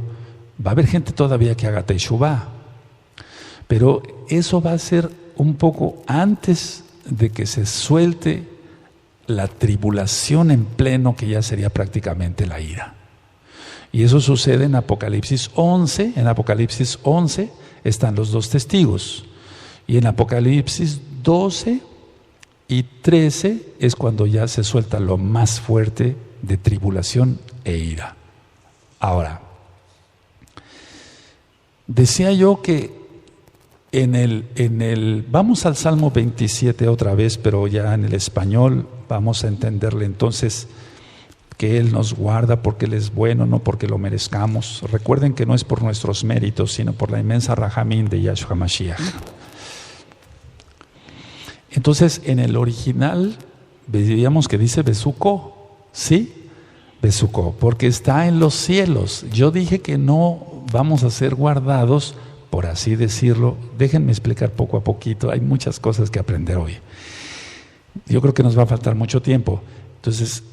va a haber gente todavía que haga Teshuvah. Pero eso va a ser un poco antes de que se suelte la tribulación en pleno, que ya sería prácticamente la ira. Y eso sucede en Apocalipsis 11. En Apocalipsis 11 están los dos testigos. Y en Apocalipsis 12 y 13 es cuando ya se suelta lo más fuerte de tribulación e ira. Ahora, Decía yo que vamos al Salmo 27 otra vez, pero ya en el español vamos a entenderle entonces que Él nos guarda porque Él es bueno, no porque lo merezcamos. Recuerden que no es por nuestros méritos, sino por la inmensa Rahamín de Yahshua Mashiach. Entonces, en el original, veíamos que dice Besuko, ¿sí? Besuko, porque está en los cielos. Yo dije que no vamos a ser guardados, por así decirlo. Déjenme explicar poco a poquito, hay muchas cosas que aprender hoy. Yo creo que nos va a faltar mucho tiempo. Entonces,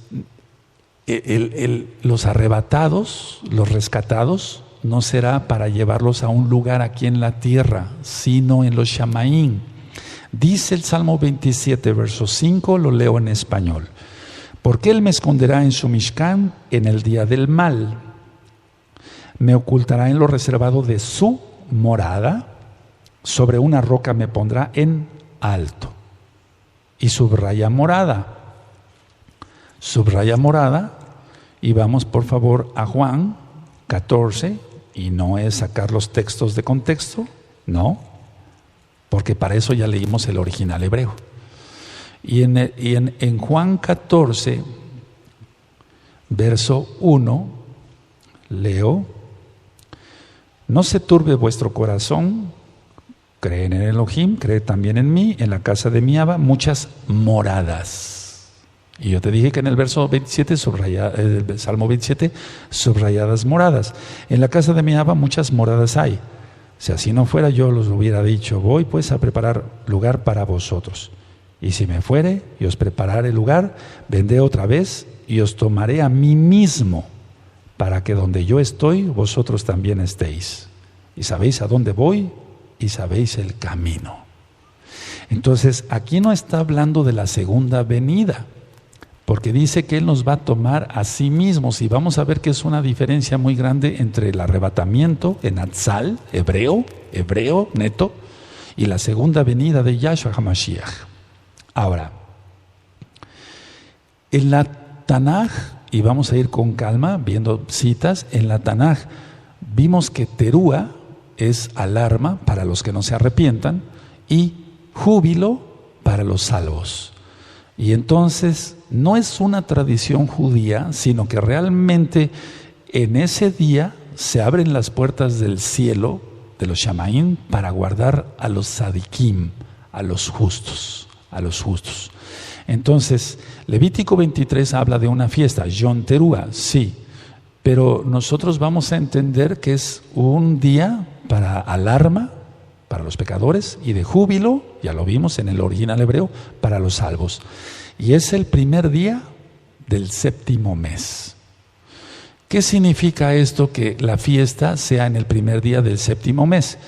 los arrebatados, los rescatados, no será para llevarlos a un lugar aquí en la tierra, sino en los Shamaín. Dice el Salmo 27, verso 5, lo leo en español. Porque Él me esconderá en su Mishkan en el día del mal. Me ocultará en lo reservado de su morada. Sobre una roca me pondrá en alto. Y subraya morada. Subraya morada. Y vamos por favor a Juan 14. Y no es sacar los textos de contexto. No. Porque para eso ya leímos el original hebreo. Y en Juan 14, verso 1, leo: no se turbe vuestro corazón, creen en Elohim, cree también en mí, en la casa de mi Abba muchas moradas. Y yo te dije que en el verso 27, el Salmo 27, subrayadas moradas. En la casa de mi Abba muchas moradas hay. Si así no fuera, yo los hubiera dicho: voy pues a preparar lugar para vosotros. Y si me fuere y os prepararé lugar, vendré otra vez y os tomaré a mí mismo, para que donde yo estoy, vosotros también estéis. Y sabéis a dónde voy y sabéis el camino. Entonces, aquí no está hablando de la segunda venida, porque dice que Él nos va a tomar a sí mismos. Y vamos a ver que es una diferencia muy grande entre el arrebatamiento en Atzal, hebreo neto, y la segunda venida de Yahshua HaMashiach. Ahora, en la Tanaj, y vamos a ir con calma viendo citas, en la Tanaj vimos que Terúa es alarma para los que no se arrepientan y júbilo para los salvos. Y entonces no es una tradición judía, sino que realmente en ese día se abren las puertas del cielo de los Shamaín para guardar a los Sadikim, a los justos. Entonces, Levítico 23 habla de una fiesta, Yom Terúa, sí, pero nosotros vamos a entender que es un día para alarma para los pecadores y de júbilo, ya lo vimos en el original hebreo, para los salvos. Y es el primer día del séptimo mes. ¿Qué significa esto, que la fiesta sea en el primer día del séptimo mes?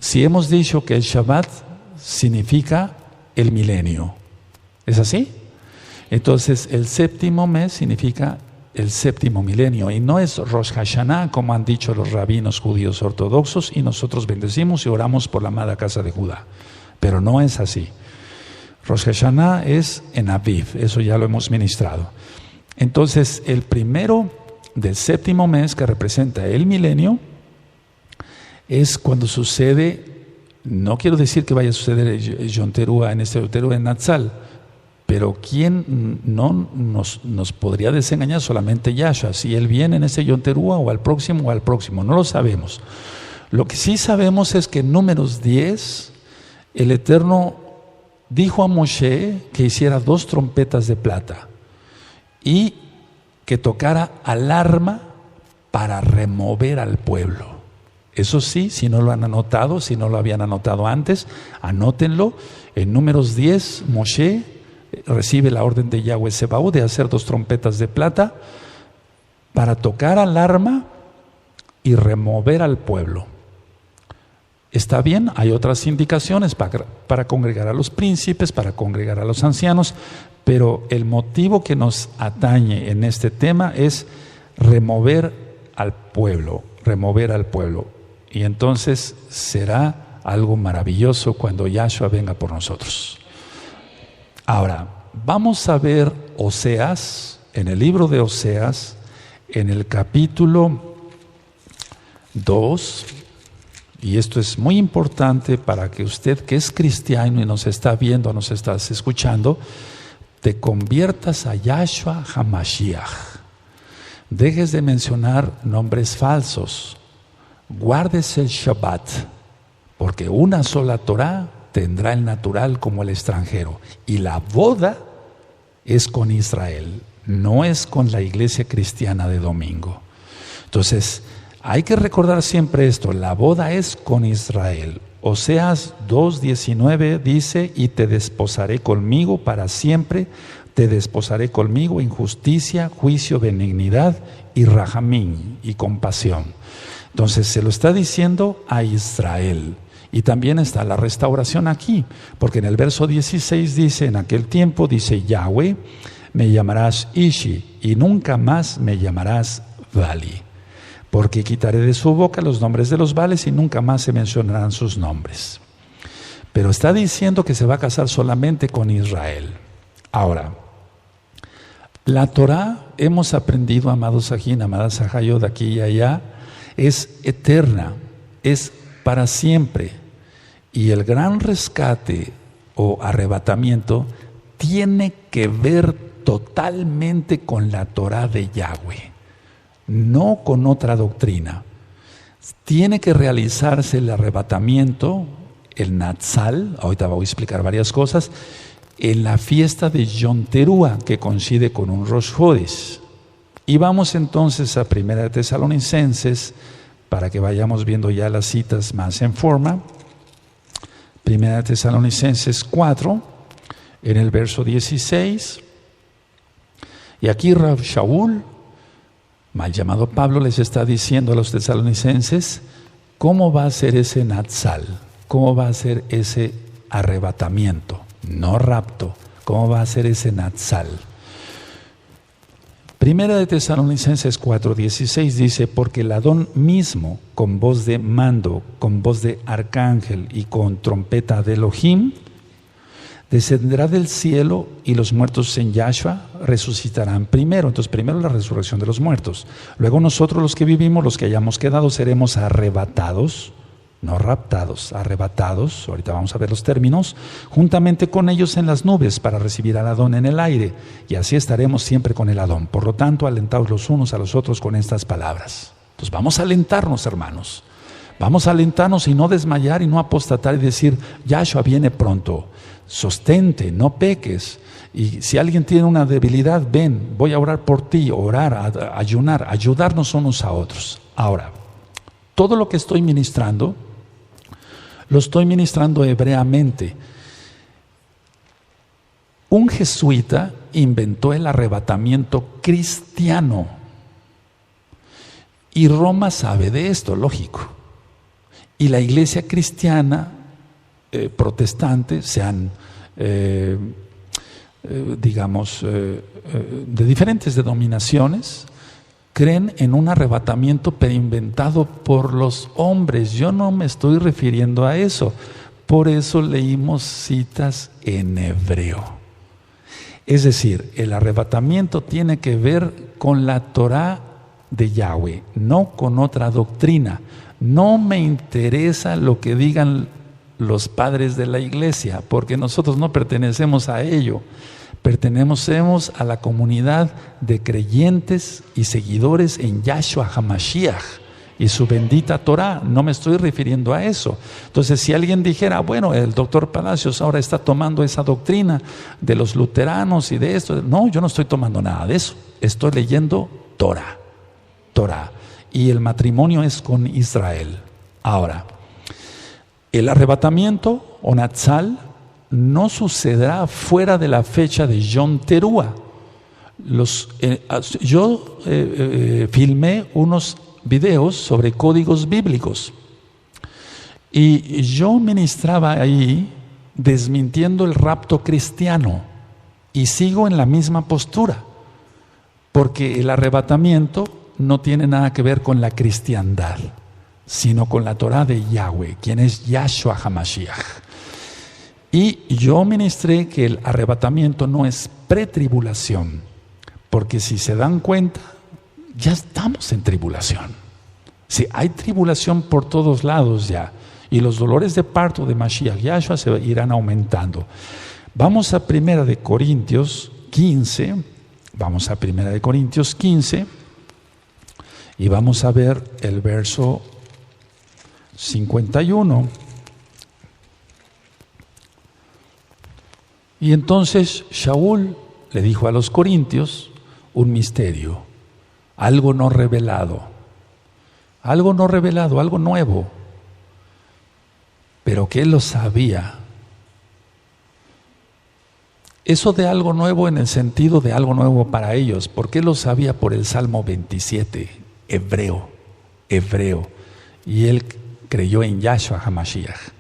Si hemos dicho que el Shabbat significa el milenio, ¿es así? Entonces el séptimo mes significa el séptimo milenio, y no es Rosh Hashanah como han dicho los rabinos judíos ortodoxos, y nosotros bendecimos y oramos por la amada casa de Judá, pero no es así. Rosh Hashanah es en Aviv, eso ya lo hemos ministrado. Entonces el primero del séptimo mes, que representa el milenio, es cuando sucede. No quiero decir que vaya a suceder Yom Terúa en este Terúa en Natsal, pero ¿quién no nos podría desengañar? Solamente Yahshua, si Él viene en ese Yom Terúa o al próximo, no lo sabemos. Lo que sí sabemos es que en Números 10, el Eterno dijo a Moshe que hiciera 2 trompetas de plata y que tocara alarma para remover al pueblo. Eso sí, si no lo han anotado, si no lo habían anotado antes, anótenlo. En Números 10, Moshe recibe la orden de Yahweh Sebaot de hacer 2 trompetas de plata para tocar alarma y remover al pueblo. Está bien, hay otras indicaciones para congregar a los príncipes, para congregar a los ancianos, pero el motivo que nos atañe en este tema es remover al pueblo. Y entonces será algo maravilloso cuando Yahshua venga por nosotros. Ahora, vamos a ver Oseas, en el libro de Oseas, en el capítulo 2, y esto es muy importante para que usted que es cristiano y nos está viendo, nos estás escuchando, te conviertas a Yahshua HaMashiach. Dejes de mencionar nombres falsos. Guardes el Shabbat, porque una sola Torah tendrá el natural como el extranjero. Y la boda es con Israel, no es con la iglesia cristiana de domingo. Entonces, hay que recordar siempre esto, la boda es con Israel. Oseas 2:19 dice, y te desposaré conmigo para siempre, te desposaré conmigo en justicia, juicio, benignidad y rajamín, y compasión. Entonces se lo está diciendo a Israel. Y también está la restauración aquí, porque en el verso 16 dice, en aquel tiempo dice Yahweh, me llamarás Ishi, y nunca más me llamarás Vali, porque quitaré de su boca los nombres de los Vales y nunca más se mencionarán sus nombres. Pero está diciendo que se va a casar solamente con Israel. Ahora, la Torah, hemos aprendido, amados Sajín, amadas Sajayot, de aquí y allá, es eterna, es para siempre. Y el gran rescate o arrebatamiento tiene que ver totalmente con la Torah de Yahweh, no con otra doctrina. Tiene que realizarse el arrebatamiento, el Natsal, ahorita voy a explicar varias cosas, en la fiesta de Yom Teruah, que coincide con un Rosh Chodesh. Y vamos entonces a 1 Tesalonicenses, para que vayamos viendo ya las citas más en forma. 1 Tesalonicenses 4, en el verso 16. Y aquí Rav Shaul, mal llamado Pablo, les está diciendo a los tesalonicenses cómo va a ser ese Natsal, cómo va a ser ese arrebatamiento, no rapto, cómo va a ser ese Natsal. Primera de Tesalonicenses 4:16 dice, porque el Adón mismo, con voz de mando, con voz de arcángel y con trompeta de Elohim, descenderá del cielo y los muertos en Yahshua resucitarán primero. Entonces, primero la resurrección de los muertos. Luego nosotros los que vivimos, los que hayamos quedado, seremos arrebatados, no raptados, arrebatados, ahorita vamos a ver los términos, juntamente con ellos en las nubes para recibir al Adón en el aire, y así estaremos siempre con el Adón. Por lo tanto, alentaos los unos a los otros con estas palabras. Entonces vamos a alentarnos, hermanos, vamos a alentarnos y no desmayar y no apostatar y decir, Yahshua viene pronto, sostente, no peques. Y si alguien tiene una debilidad, ven, voy a orar por ti, orar, ayunar, ayudarnos unos a otros. Ahora, todo lo que estoy ministrando, lo estoy ministrando hebreamente. Un jesuita inventó el arrebatamiento cristiano. Y Roma sabe de esto, lógico. Y la iglesia cristiana, protestante, sean, de diferentes denominaciones, creen en un arrebatamiento pero inventado por los hombres. Yo no me estoy refiriendo a eso. Por eso leímos citas en hebreo. Es decir, el arrebatamiento tiene que ver con la Torah de Yahweh, no con otra doctrina. No me interesa lo que digan los padres de la iglesia, porque nosotros no pertenecemos a ello. Pertenecemos a la comunidad de creyentes y seguidores en Yahshua HaMashiach y su bendita Torah. No me estoy refiriendo a eso. Entonces, si alguien dijera, bueno, el doctor Palacios ahora está tomando esa doctrina de los luteranos y de esto. No, yo no estoy tomando nada de eso. Estoy leyendo Torah. Y el matrimonio es con Israel. Ahora, el arrebatamiento o Natsal no sucederá fuera de la fecha de Yom Teruah. Yo filmé unos videos sobre códigos bíblicos y yo ministraba ahí desmintiendo el rapto cristiano y sigo en la misma postura, porque el arrebatamiento no tiene nada que ver con la cristiandad, sino con la Torah de Yahweh, quien es Yahshua HaMashiach. Y yo ministré que el arrebatamiento no es pretribulación, porque si se dan cuenta, ya estamos en tribulación. Sí, hay tribulación por todos lados ya. Y los dolores de parto de Mashiach Yahshua se irán aumentando. Vamos a 1 Corintios 15. Vamos a 1 Corintios 15. Y vamos a ver el verso 51. Y entonces Shaul le dijo a los corintios un misterio, algo no revelado, algo nuevo, pero que él lo sabía. Eso de algo nuevo en el sentido de algo nuevo para ellos, porque él lo sabía por el Salmo 27, hebreo, y él creyó en Yahshua HaMashiach.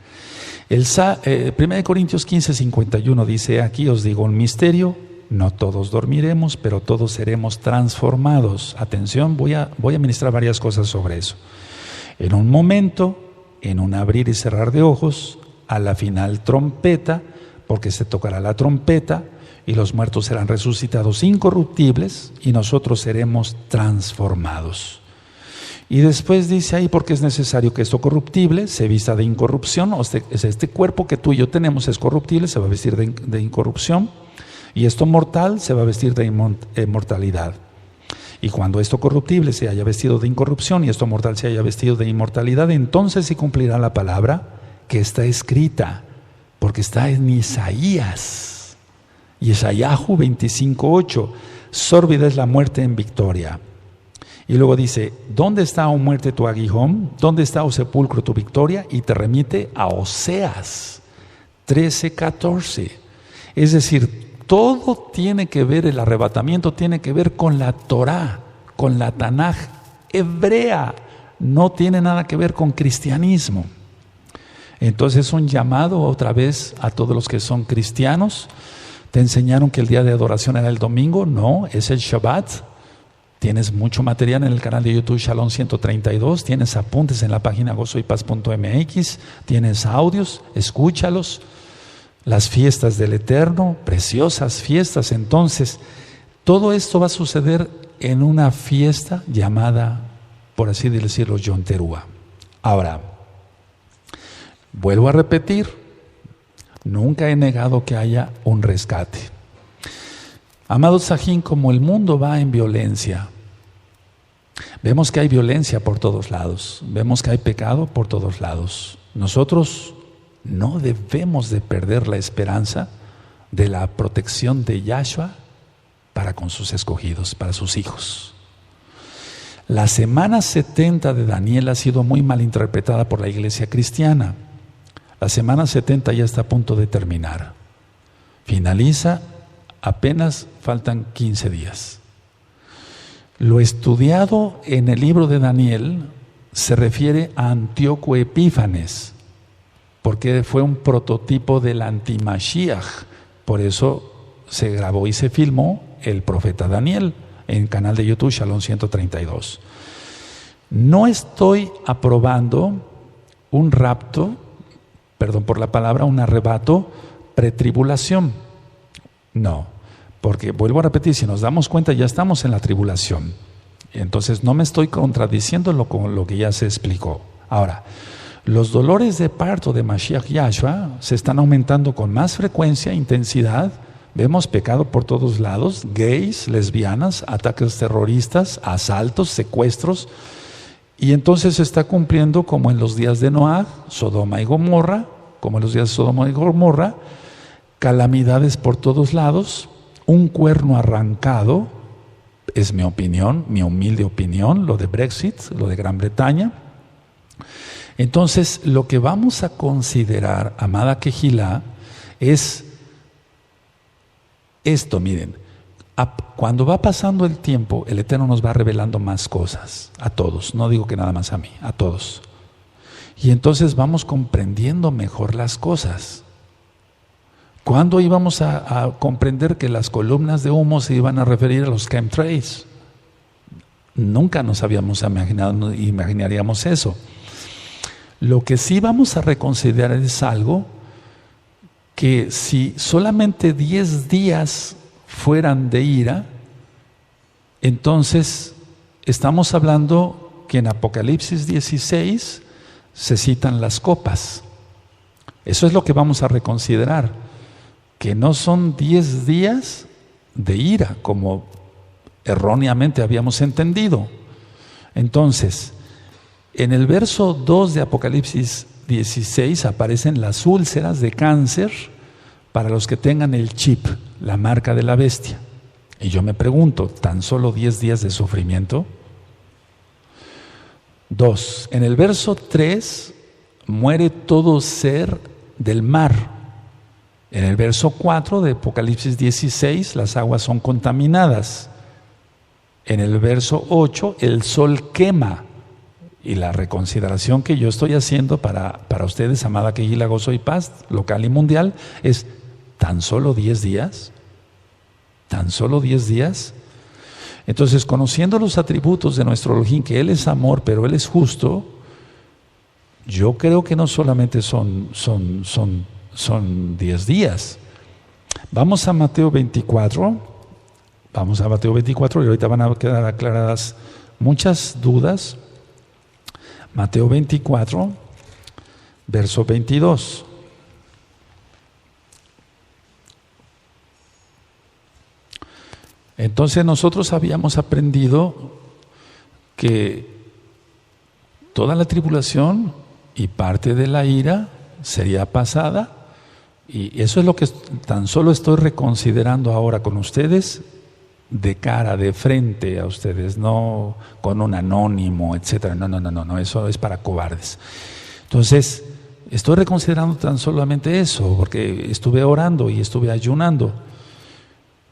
1 Corintios 15, 51 dice, aquí os digo un misterio, no todos dormiremos, pero todos seremos transformados. Atención, voy a ministrar varias cosas sobre eso. En un momento, en un abrir y cerrar de ojos, a la final trompeta, porque se tocará la trompeta, y los muertos serán resucitados incorruptibles, y nosotros seremos transformados. Y después dice ahí, porque es necesario que esto corruptible se vista de incorrupción, este cuerpo que tú y yo tenemos es corruptible, se va a vestir de incorrupción, y esto mortal se va a vestir de inmortalidad. Y cuando esto corruptible se haya vestido de incorrupción y esto mortal se haya vestido de inmortalidad, entonces se cumplirá la palabra que está escrita, porque está en Isaías. Yeshayahu 25:8, sórbida es la muerte en victoria. Y luego dice, ¿dónde está, oh muerte, tu aguijón? ¿Dónde está, oh sepulcro, tu victoria? Y te remite a Oseas 13:14. Es decir, todo tiene que ver, el arrebatamiento tiene que ver con la Torá, con la Tanaj hebrea. No tiene nada que ver con cristianismo. Entonces es un llamado otra vez a todos los que son cristianos. ¿Te enseñaron que el día de adoración era el domingo? No, es el Shabbat. Tienes mucho material en el canal de YouTube Shalom 132, tienes apuntes en la página gozoypaz.mx, tienes audios, escúchalos. Las fiestas del Eterno, preciosas fiestas. Entonces, todo esto va a suceder en una fiesta llamada, por así decirlo, Yom Teruah. Ahora, vuelvo a repetir, nunca he negado que haya un rescate. Amados Sajín, como el mundo va en violencia, vemos que hay violencia por todos lados, vemos que hay pecado por todos lados. Nosotros no debemos de perder la esperanza de la protección de Yahshua para con sus escogidos, para sus hijos. La semana 70 de Daniel ha sido muy mal interpretada por la iglesia cristiana. La semana 70 ya está a punto de terminar. Finaliza, apenas faltan 15 días. Lo estudiado en el libro de Daniel se refiere a Antíoco Epífanes, porque fue un prototipo del anti-Mashiach. Por eso se grabó y se filmó el profeta Daniel en el canal de YouTube Shalom 132. No estoy aprobando un rapto, perdón por la palabra, un arrebato pretribulación. No, porque vuelvo a repetir, si nos damos cuenta ya estamos en la tribulación. Entonces no me estoy contradiciendo con lo que ya se explicó. Ahora, los dolores de parto de Mashiach Yahshua se están aumentando con más frecuencia e intensidad. Vemos pecado por todos lados, gays, lesbianas, ataques terroristas, asaltos, secuestros. Y entonces se está cumpliendo como en los días de Noah, Sodoma y Gomorra, como en los días de Sodoma y Gomorra, calamidades por todos lados, un cuerno arrancado, es mi opinión, mi humilde opinión, lo de Brexit, lo de Gran Bretaña. Entonces, lo que vamos a considerar, amada Kehilá, es esto, miren, cuando va pasando el tiempo, el Eterno nos va revelando más cosas, a todos, no digo que nada más a mí, a todos. Y entonces vamos comprendiendo mejor las cosas. ¿Cuándo íbamos a comprender que las columnas de humo se iban a referir a los chemtrails? Nunca nos habíamos imaginado, imaginaríamos eso. Lo que sí vamos a reconsiderar es algo que si solamente 10 días fueran de ira, entonces estamos hablando que en Apocalipsis 16 se citan las copas. Eso es lo que vamos a reconsiderar, que no son 10 días de ira, como erróneamente habíamos entendido. Entonces, en el verso 2 de Apocalipsis 16 aparecen las úlceras de cáncer para los que tengan el chip, la marca de la bestia. Y yo me pregunto, ¿tan solo 10 días de sufrimiento? 2. En el verso 3, muere todo ser del mar. En el verso 4 de Apocalipsis 16, las aguas son contaminadas. En el verso 8, el sol quema. Y la reconsideración que yo estoy haciendo para ustedes, amada Kehila, gozo y paz, local y mundial, es ¿tan solo 10 días? ¿Tan solo 10 días? Entonces, conociendo los atributos de nuestro Elohim, que Él es amor, pero Él es justo, yo creo que no solamente son 10 días. Vamos a Mateo 24. Vamos a Mateo 24 y ahorita van a quedar aclaradas muchas dudas. Mateo 24, verso 22. Entonces nosotros habíamos aprendido que toda la tribulación y parte de la ira sería pasada, y eso es lo que tan solo estoy reconsiderando ahora con ustedes, de cara, de frente a ustedes, no con un anónimo, etcétera. No, eso es para cobardes. Entonces, estoy reconsiderando tan solamente eso, porque estuve orando y estuve ayunando.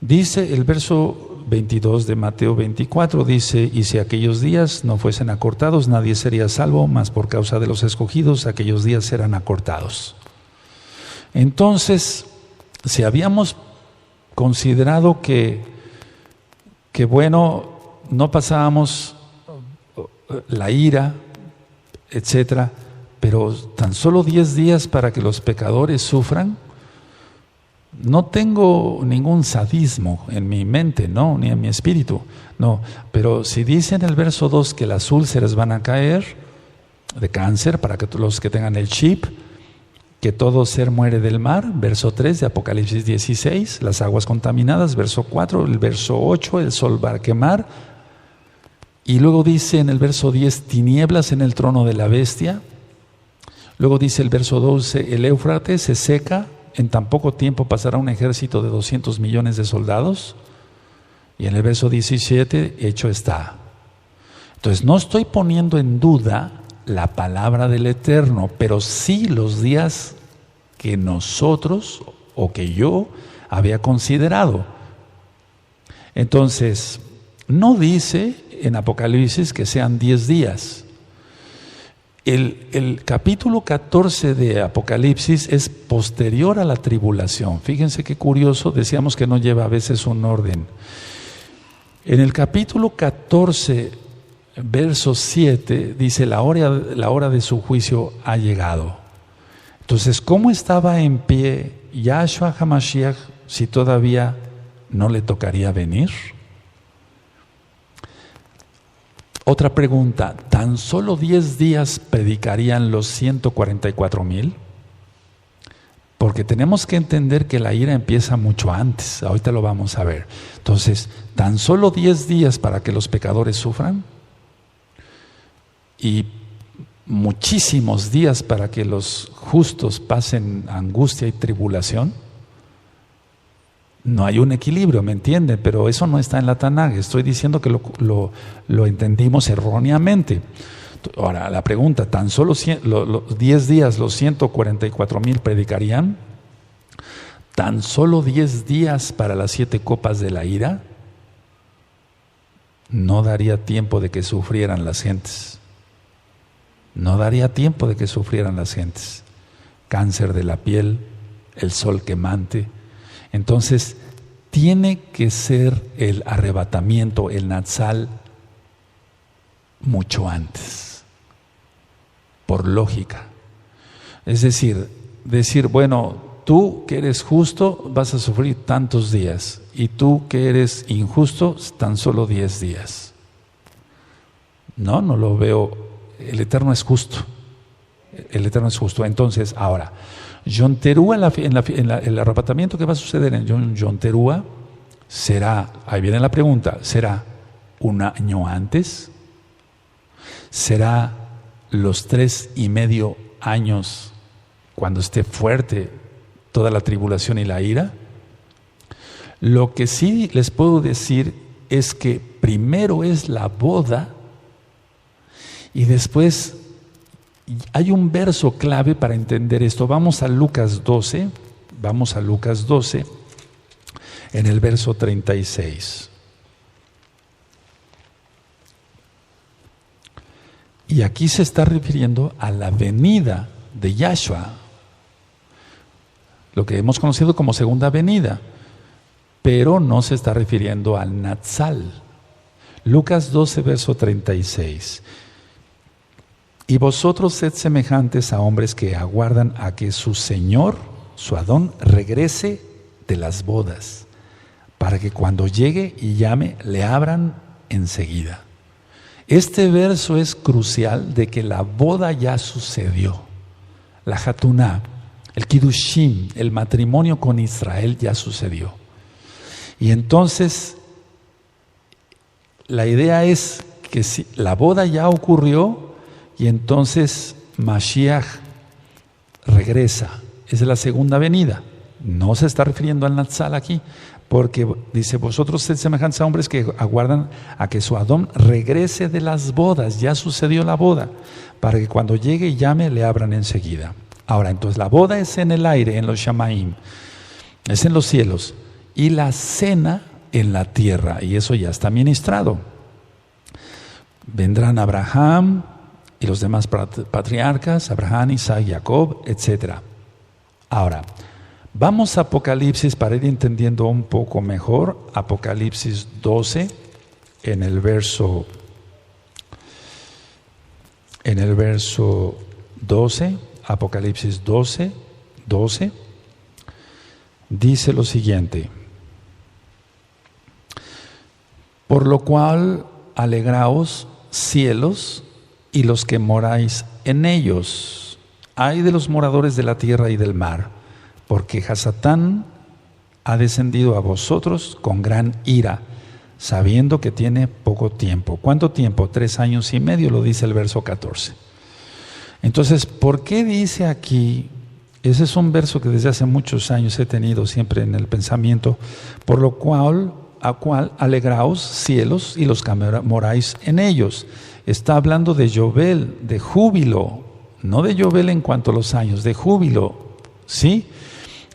Dice el verso 22 de Mateo 24, dice: y si aquellos días no fuesen acortados, nadie sería salvo, mas por causa de los escogidos, aquellos días serán acortados. Entonces, si habíamos considerado que bueno, no pasábamos la ira, etcétera, pero tan solo 10 días para que los pecadores sufran, no tengo ningún sadismo en mi mente, no, ni en mi espíritu, no, pero si dice en el verso 2 que las úlceras van a caer de cáncer para que los que tengan el chip, que todo ser muere del mar, verso 3 de Apocalipsis 16, las aguas contaminadas, verso 4, el verso 8, el sol va a quemar, y luego dice en el verso 10, tinieblas en el trono de la bestia, luego dice el verso 12, el Éufrates se seca, en tan poco tiempo pasará un ejército de 200 millones de soldados, y en el verso 17, hecho está. Entonces no estoy poniendo en duda la palabra del Eterno, pero sí los días que nosotros o que yo había considerado. Entonces, no dice en Apocalipsis que sean 10 días. El capítulo 14 de Apocalipsis es posterior a la tribulación. Fíjense qué curioso, decíamos que no lleva a veces un orden. En el capítulo 14, verso 7, dice: la hora de su juicio ha llegado. Entonces, ¿cómo estaba en pie Yahshua HaMashiach si todavía no le tocaría venir? Otra pregunta: ¿tan solo 10 días predicarían los 144,000? Porque tenemos que entender que la ira empieza mucho antes, ahorita lo vamos a ver. Entonces, ¿tan solo 10 días para que los pecadores sufran? Y muchísimos días para que los justos pasen angustia y tribulación. No hay un equilibrio, ¿me entienden? Pero eso no está en la Tanaj. Estoy diciendo que lo entendimos erróneamente. Ahora, la pregunta: ¿tan solo 10 días los 144,000 predicarían? ¿Tan solo 10 días para las 7 copas de la ira? No daría tiempo de que sufrieran las gentes. No daría tiempo de que sufrieran las gentes. Cáncer de la piel, el sol quemante. Entonces, tiene que ser el arrebatamiento, el Natsal, mucho antes, por lógica. Es decir, bueno, tú que eres justo vas a sufrir tantos días, y tú que eres injusto tan solo 10 días. No lo veo. El Eterno es justo. El Eterno es justo. Entonces, ahora, Yom Teruah, el arrebatamiento que va a suceder en Yom Teruah será, ahí viene la pregunta, ¿será un año antes? ¿Será los 3.5 años cuando esté fuerte toda la tribulación y la ira? Lo que sí les puedo decir es que primero es la boda y después hay un verso clave para entender esto. Vamos a Lucas 12, en el verso 36. Y aquí se está refiriendo a la venida de Yahshua, lo que hemos conocido como segunda venida, pero no se está refiriendo al Natsal. Lucas 12, verso 36. Y vosotros sed semejantes a hombres que aguardan a que su Señor, su Adón, regrese de las bodas, para que cuando llegue y llame, le abran enseguida. Este verso es crucial de que la boda ya sucedió. La Hatuná, el Kiddushim, el matrimonio con Israel ya sucedió. Y entonces, la idea es que si la boda ya ocurrió, y entonces Mashiach regresa. Esa es la segunda venida. No se está refiriendo al Natsal aquí, porque dice, vosotros sed semejantes a hombres que aguardan a que su Adón regrese de las bodas. Ya sucedió la boda, para que cuando llegue y llame, le abran enseguida. Ahora, entonces la boda es en el aire, en los Shamaim, es en los cielos, y la cena en la tierra, y eso ya está ministrado. Vendrán Abraham y los demás patriarcas, Abraham, Isaac, Jacob, etc. Ahora, vamos a Apocalipsis para ir entendiendo un poco mejor. Apocalipsis 12, en el verso 12, Apocalipsis 12, dice lo siguiente: por lo cual alegraos, cielos, y los que moráis en ellos. Ay de los moradores de la tierra y del mar, porque Hasatán ha descendido a vosotros con gran ira, sabiendo que tiene poco tiempo. ¿Cuánto tiempo? 3 años y medio, lo dice el verso 14. Entonces, ¿por qué dice aquí? Ese es un verso que desde hace muchos años he tenido siempre en el pensamiento. Por lo cual, alegraos, cielos, y los que moráis en ellos. Está hablando de Yobel, de júbilo, no de Yobel en cuanto a los años, de júbilo, ¿sí?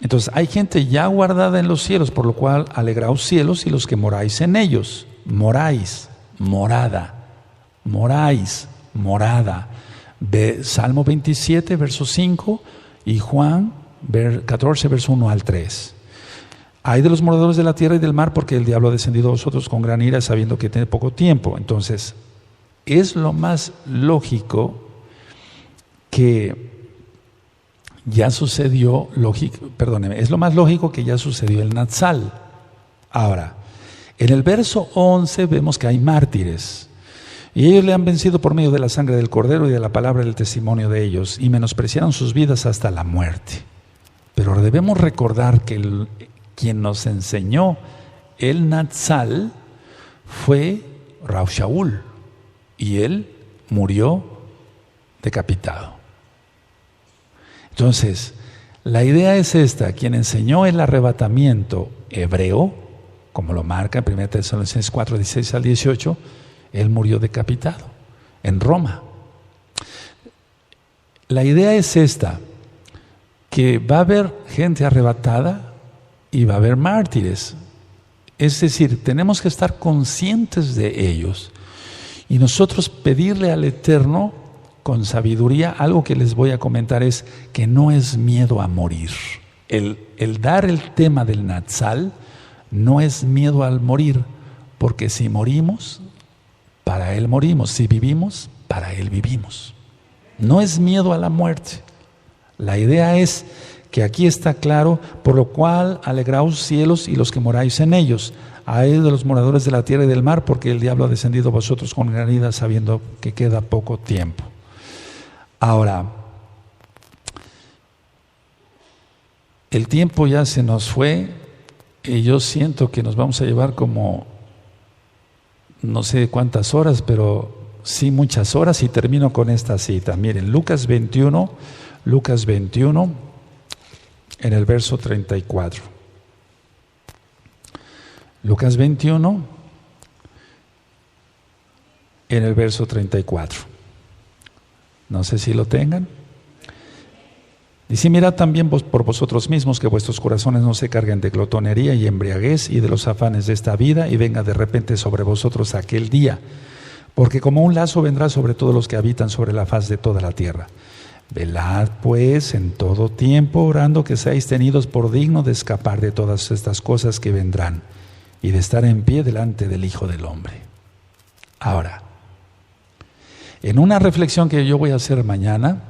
Entonces hay gente ya guardada en los cielos, por lo cual alegraos cielos y los que moráis en ellos. Moráis, morada, moráis, morada. Salmo 27, verso 5, y Juan 14, verso 1 al 3. Hay de los moradores de la tierra y del mar, porque el diablo ha descendido a vosotros con gran ira, sabiendo que tiene poco tiempo. Entonces, es lo más lógico que ya sucedió, es lo más lógico que ya sucedió el Natsal. Ahora, en el verso 11 vemos que hay mártires, y ellos le han vencido por medio de la sangre del Cordero y de la palabra del testimonio de ellos, y menospreciaron sus vidas hasta la muerte. Pero debemos recordar que quien nos enseñó el Natsal fue Rav Shaul, y él murió decapitado. Entonces, la idea es esta: quien enseñó el arrebatamiento hebreo, como lo marca en 1 Tesalonicenses 4, 16 al 18, él murió decapitado en Roma. La idea es esta, que va a haber gente arrebatada y va a haber mártires. Es decir, tenemos que estar conscientes de ellos y nosotros pedirle al Eterno con sabiduría. Algo que les voy a comentar es que no es miedo a morir. El dar el tema del Natsal no es miedo al morir, porque si morimos, para Él morimos. Si vivimos, para Él vivimos. No es miedo a la muerte. La idea es que aquí está claro, por lo cual alegraos cielos y los que moráis en ellos. Ay de los moradores de la tierra y del mar, porque el diablo ha descendido a vosotros con gran ira, sabiendo que queda poco tiempo. Ahora, el tiempo ya se nos fue y yo siento que nos vamos a llevar como no sé cuántas horas, pero sí muchas horas, y termino con esta cita. Miren, Lucas 21, en el verso 34. Lucas 21, en el verso 34. No sé si lo tengan. Dice, mirad también por vosotros mismos que vuestros corazones no se carguen de glotonería y embriaguez y de los afanes de esta vida, y venga de repente sobre vosotros aquel día, porque como un lazo vendrá sobre todos los que habitan sobre la faz de toda la tierra. Velad pues en todo tiempo, orando que seáis tenidos por digno de escapar de todas estas cosas que vendrán y de estar en pie delante del Hijo del Hombre. Ahora, en una reflexión que yo voy a hacer mañana,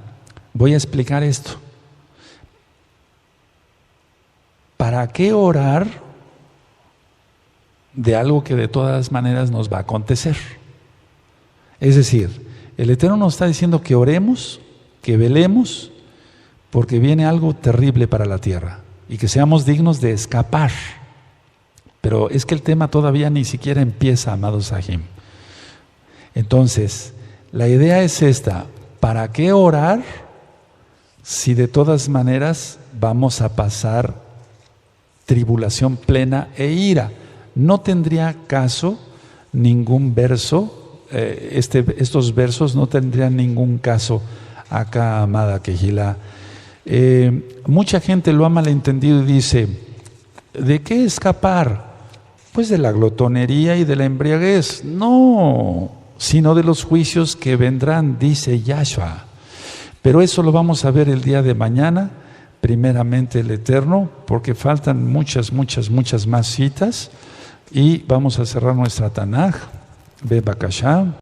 voy a explicar esto. ¿Para qué orar de algo que de todas maneras nos va a acontecer? Es decir, el Eterno nos está diciendo que oremos, que velemos, porque viene algo terrible para la tierra y que seamos dignos de escapar. Pero es que el tema todavía ni siquiera empieza, amados Sahim. Entonces, la idea es esta: ¿para qué orar si de todas maneras vamos a pasar tribulación plena e ira? No tendría caso ningún verso, estos versos no tendrían ningún caso acá, amada Kehilá. Mucha gente lo ha malentendido y dice, ¿de qué escapar? Pues de la glotonería y de la embriaguez. No, sino de los juicios que vendrán, dice Yahshua. Pero eso lo vamos a ver el día de mañana, primeramente el Eterno, porque faltan muchas más citas, y vamos a cerrar nuestra Tanaj, Bebakashá.